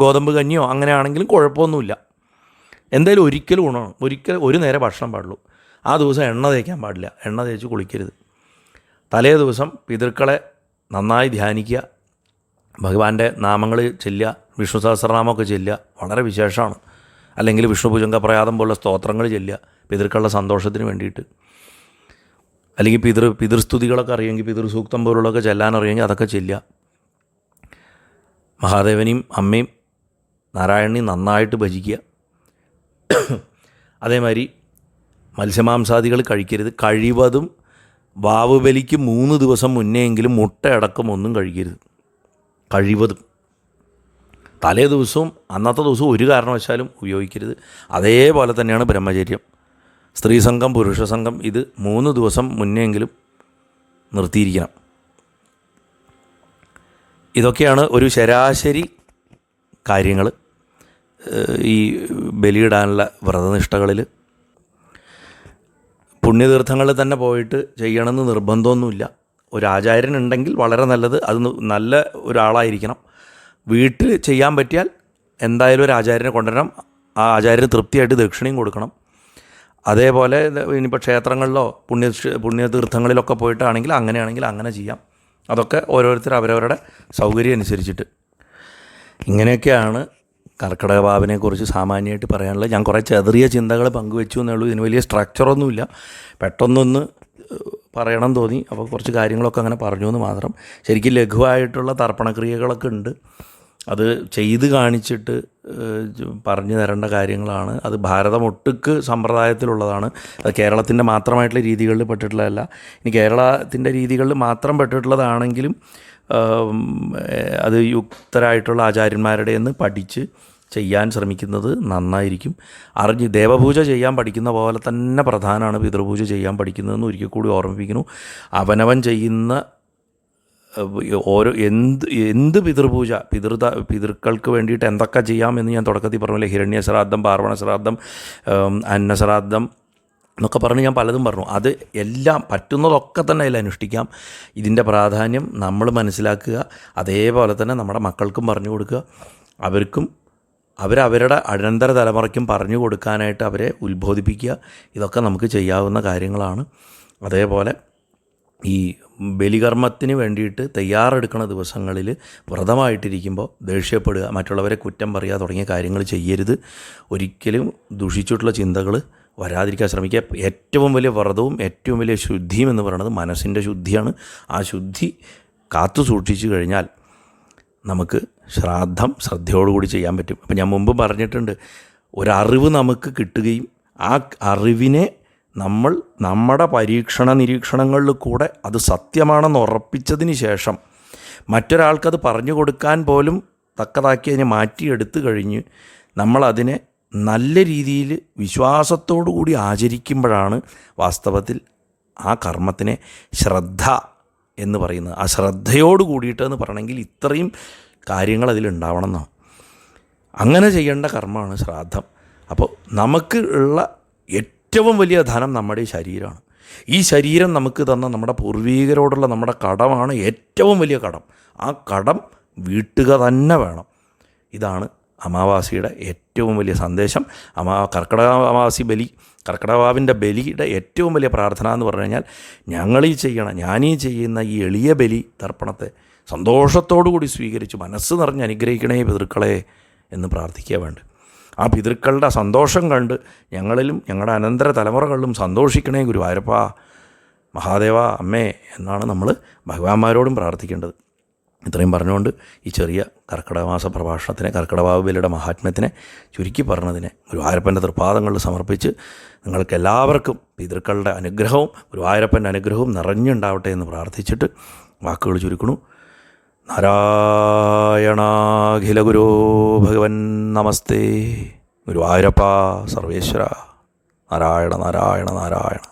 ഗോതമ്പ് കഞ്ഞിയോ അങ്ങനെയാണെങ്കിലും കുഴപ്പമൊന്നുമില്ല. എന്തായാലും ഒരിക്കലും ഗുണമാണ്. ഒരു നേരം ഭക്ഷണം പാടുള്ളൂ. ആ ദിവസം എണ്ണ തേക്കാൻ പാടില്ല, എണ്ണ തേച്ച് കുളിക്കരുത്. തലേ ദിവസം പിതൃക്കളെ നന്നായി ധ്യാനിക്കുക, ഭഗവാന്റെ നാമങ്ങൾ ചെല്ലുക, വിഷ്ണു സഹസ്രനാമമൊക്കെ ചെല്ലുക, വളരെ വിശേഷമാണ്. അല്ലെങ്കിൽ വിഷ്ണു ഭുജംഗ പ്രയാതം പോലുള്ള സ്തോത്രങ്ങൾ ചെല്ലുക പിതൃക്കളുടെ സന്തോഷത്തിന് വേണ്ടിയിട്ട്. അല്ലെങ്കിൽ പിതൃസ്തുതികളൊക്കെ അറിയുമെങ്കിൽ പിതൃസൂക്തം പോലുള്ളതൊക്കെ ചെല്ലാൻ അറിയുമെങ്കിൽ അതൊക്കെ ചെല്ലുക. മഹാദേവനെയും അമ്മയും നാരായണനെയും നന്നായിട്ട് ഭജിക്കുക. അതേമാതിരി മത്സ്യമാംസാദികൾ കഴിക്കരുത്. കഴിവതും വാവ് ബലിക്ക് 3 ദിവസം മുന്നെയെങ്കിലും മുട്ടയടക്കം ഒന്നും കഴിക്കരുത്. കഴിവതും തലേ ദിവസവും അന്നത്തെ ദിവസവും ഒരു കാരണവശാലും ഉപയോഗിക്കരുത്. അതേപോലെ തന്നെയാണ് ബ്രഹ്മചര്യം. സ്ത്രീ സംഘം, പുരുഷ സംഘം ഇത് 3 ദിവസം മുന്നെയെങ്കിലും നിർത്തിയിരിക്കണം. ഇതൊക്കെയാണ് ഒരു ശരാശരി കാര്യങ്ങൾ ഈ ബലിയിടാനുള്ള വ്രതനിഷ്ഠകളിൽ. പുണ്യതീർത്ഥങ്ങളിൽ തന്നെ പോയിട്ട് ചെയ്യണമെന്ന് നിർബന്ധമൊന്നുമില്ല. ഒരു ആചാര്യനുണ്ടെങ്കിൽ വളരെ നല്ലത്. അത് നല്ല ഒരാളായിരിക്കണം. വീട്ടിൽ ചെയ്യാൻ പറ്റിയാൽ എന്തായാലും ഒരു ആചാര്യനെ കൊണ്ടുവരണം. ആ ആചാര്യന് തൃപ്തിയായിട്ട് ദക്ഷിണയും കൊടുക്കണം. അതേപോലെ ഇനിയിപ്പോൾ ക്ഷേത്രങ്ങളിലോ പുണ്യതീർത്ഥങ്ങളിലൊക്കെ പോയിട്ടാണെങ്കിൽ അങ്ങനെയാണെങ്കിൽ അങ്ങനെ ചെയ്യാം. അതൊക്കെ ഓരോരുത്തർ അവരവരുടെ സൗകര്യം അനുസരിച്ചിട്ട്. ഇങ്ങനെയൊക്കെയാണ് കർക്കിടക വാവിനെക്കുറിച്ച് സാമാന്യമായിട്ട് പറയാനുള്ളത്. ഞാൻ കുറേ ചെറിയ ചിന്തകൾ പങ്കുവെച്ചു എന്നേ ഉള്ളൂ. ഇതിന് വലിയ സ്ട്രക്ചറൊന്നുമില്ല. പെട്ടെന്നൊന്ന് പറയണം തോന്നി, അപ്പോൾ കുറച്ച് കാര്യങ്ങളൊക്കെ അങ്ങനെ പറഞ്ഞു എന്ന് മാത്രം. ശരിക്കും ലഘുവായിട്ടുള്ള തർപ്പണക്രിയകളൊക്കെ ഉണ്ട്. അത് ചെയ്ത് കാണിച്ചിട്ട് പറഞ്ഞു തരേണ്ട കാര്യങ്ങളാണ്. അത് ഭാരതം ഒട്ടുക്ക് സമ്പ്രദായത്തിലുള്ളതാണ്. അത് കേരളത്തിൻ്റെ മാത്രമായിട്ടുള്ള രീതികളിൽ പെട്ടിട്ടുള്ളതല്ല. ഇനി കേരളത്തിൻ്റെ രീതികളിൽ മാത്രം പെട്ടിട്ടുള്ളതാണെങ്കിലും അത് യുക്തരായിട്ടുള്ള ആചാര്യന്മാരുടെ നിന്ന് പഠിച്ച് ചെയ്യാൻ ശ്രമിക്കുന്നത് നന്നായിരിക്കും. ദേവപൂജ ചെയ്യാൻ പഠിക്കുന്ന പോലെ തന്നെ പ്രധാനമാണ് പിതൃപൂജ ചെയ്യാൻ പഠിക്കുന്നതെന്ന് ഒരിക്കൽ കൂടി ഓർമ്മിപ്പിക്കുന്നു. അവനവൻ ചെയ്യുന്ന എന്ത് പിതൃപൂജ പിതൃക്കൾക്ക് വേണ്ടിയിട്ട് എന്തൊക്കെ ചെയ്യാമെന്ന് ഞാൻ തുടക്കത്തിൽ പറഞ്ഞില്ലേ. ഹിരണ്യശ്രാദ്ധം, പാർവണ ശ്രാദ്ധം, അന്നശ്രാദ്ധം എന്നൊക്കെ പറഞ്ഞ് ഞാൻ പലതും പറഞ്ഞു. അത് എല്ലാം പറ്റുന്നതൊക്കെ തന്നെ അതിൽ അനുഷ്ഠിക്കാം. ഇതിൻ്റെ പ്രാധാന്യം നമ്മൾ മനസ്സിലാക്കുക. അതേപോലെ തന്നെ നമ്മുടെ മക്കൾക്കും പറഞ്ഞു കൊടുക്കുക. അവരവരുടെ അനന്തര തലമുറയ്ക്കും പറഞ്ഞു കൊടുക്കാനായിട്ട് അവരെ ഉത്ബോധിപ്പിക്കുക. ഇതൊക്കെ നമുക്ക് ചെയ്യാവുന്ന കാര്യങ്ങളാണ്. അതേപോലെ ഈ ബലികർമ്മത്തിന് വേണ്ടിയിട്ട് തയ്യാറെടുക്കുന്ന ദിവസങ്ങളിൽ വ്രതമായിട്ടിരിക്കുമ്പോൾ ദേഷ്യപ്പെടുക, മറ്റുള്ളവരെ കുറ്റം പറയുക തുടങ്ങിയ കാര്യങ്ങൾ ചെയ്യരുത്. ഒരിക്കലും ദുഷിച്ചിട്ടുള്ള ചിന്തകൾ വരാതിരിക്കാൻ ശ്രമിക്കുക. ഏറ്റവും വലിയ വ്രതവും ഏറ്റവും വലിയ ശുദ്ധിയും എന്ന് പറയുന്നത് മനസ്സിൻ്റെ ശുദ്ധിയാണ്. ആ ശുദ്ധി കാത്തു സൂക്ഷിച്ചു കഴിഞ്ഞാൽ നമുക്ക് ശ്രാദ്ധം ശ്രദ്ധയോടുകൂടി ചെയ്യാൻ പറ്റും. അപ്പം ഞാൻ മുമ്പ് പറഞ്ഞിട്ടുണ്ട്, ഒരറിവ് നമുക്ക് കിട്ടുകയും ആ അറിവിനെ നമ്മൾ നമ്മുടെ നിരീക്ഷണങ്ങളിൽ കൂടെ അത് സത്യമാണെന്ന് ഉറപ്പിച്ചതിന് ശേഷം മറ്റൊരാൾക്കത് പറഞ്ഞു കൊടുക്കാൻ പോലും തക്കതാക്കി അതിനെ മാറ്റിയെടുത്തു കഴിഞ്ഞ് നമ്മളതിനെ നല്ല രീതിയിൽ വിശ്വാസത്തോടു കൂടി ആചരിക്കുമ്പോഴാണ് വാസ്തവത്തിൽ ആ കർമ്മത്തിനെ ശ്രദ്ധ എന്ന് പറയുന്നത്. ആ ശ്രദ്ധയോട് കൂടിയിട്ടെന്ന് പറയണമെങ്കിൽ ഇത്രയും കാര്യങ്ങൾ അതിലുണ്ടാവണം എന്നാണ്. അങ്ങനെ ചെയ്യേണ്ട കർമ്മമാണ് ശ്രാദ്ധം. അപ്പോൾ നമുക്ക് ഉള്ള ഏറ്റവും വലിയ ധനം നമ്മുടെ ഈ ശരീരമാണ്. ഈ ശരീരം നമുക്ക് തന്ന നമ്മുടെ പൂർവീകരോടുള്ള നമ്മുടെ കടമാണ് ഏറ്റവും വലിയ കടം. ആ കടം വീട്ടുക തന്നെ വേണം. ഇതാണ് അമാവാസിയുടെ ഏറ്റവും വലിയ സന്ദേശം. കർക്കിടകവാവിൻ്റെ ബലിയുടെ ഏറ്റവും വലിയ പ്രാർത്ഥന എന്ന് പറഞ്ഞു കഴിഞ്ഞാൽ ഞാനീ ചെയ്യുന്ന ഈ എളിയ ബലി തർപ്പണത്തെ സന്തോഷത്തോടു കൂടി സ്വീകരിച്ച് മനസ്സ് നിറഞ്ഞ് അനുഗ്രഹിക്കണേ പിതൃക്കളെ എന്ന് പ്രാർത്ഥിക്കുക വേണ്ട. ആ പിതൃക്കളുടെ സന്തോഷം കണ്ട് ഞങ്ങളിലും ഞങ്ങളുടെ അനന്തര തലമുറകളിലും സന്തോഷിക്കണേ ഗുരുവായൂരപ്പ, മഹാദേവ, അമ്മേ എന്നാണ് നമ്മൾ ഭഗവാന്മാരോടും പ്രാർത്ഥിക്കേണ്ടത്. ഇത്രയും പറഞ്ഞുകൊണ്ട് ഈ ചെറിയ കർക്കിടകമാസ പ്രഭാഷണത്തിനെ, കർക്കിടകവാവ് ബലിയുടെ മഹാത്മ്യത്തിനെ ചുരുക്കി പറഞ്ഞതിനെ ഗുരുവായൂരപ്പൻ്റെ തൃപ്പാദങ്ങളിൽ സമർപ്പിച്ച് നിങ്ങൾക്ക് എല്ലാവർക്കും പിതൃക്കളുടെ അനുഗ്രഹവും ഗുരുവായൂരപ്പൻ്റെ അനുഗ്രഹവും നിറഞ്ഞുണ്ടാവട്ടെ എന്ന് പ്രാർത്ഥിച്ചിട്ട് വാക്കുകൾ ചുരുക്കണു. നാരായണാഖില ഗുരോ ഭഗവൻ നമസ്തേ. ഗുരുവായൂരപ്പ സർവേശ്വര. നാരായണ നാരായണ നാരായണ.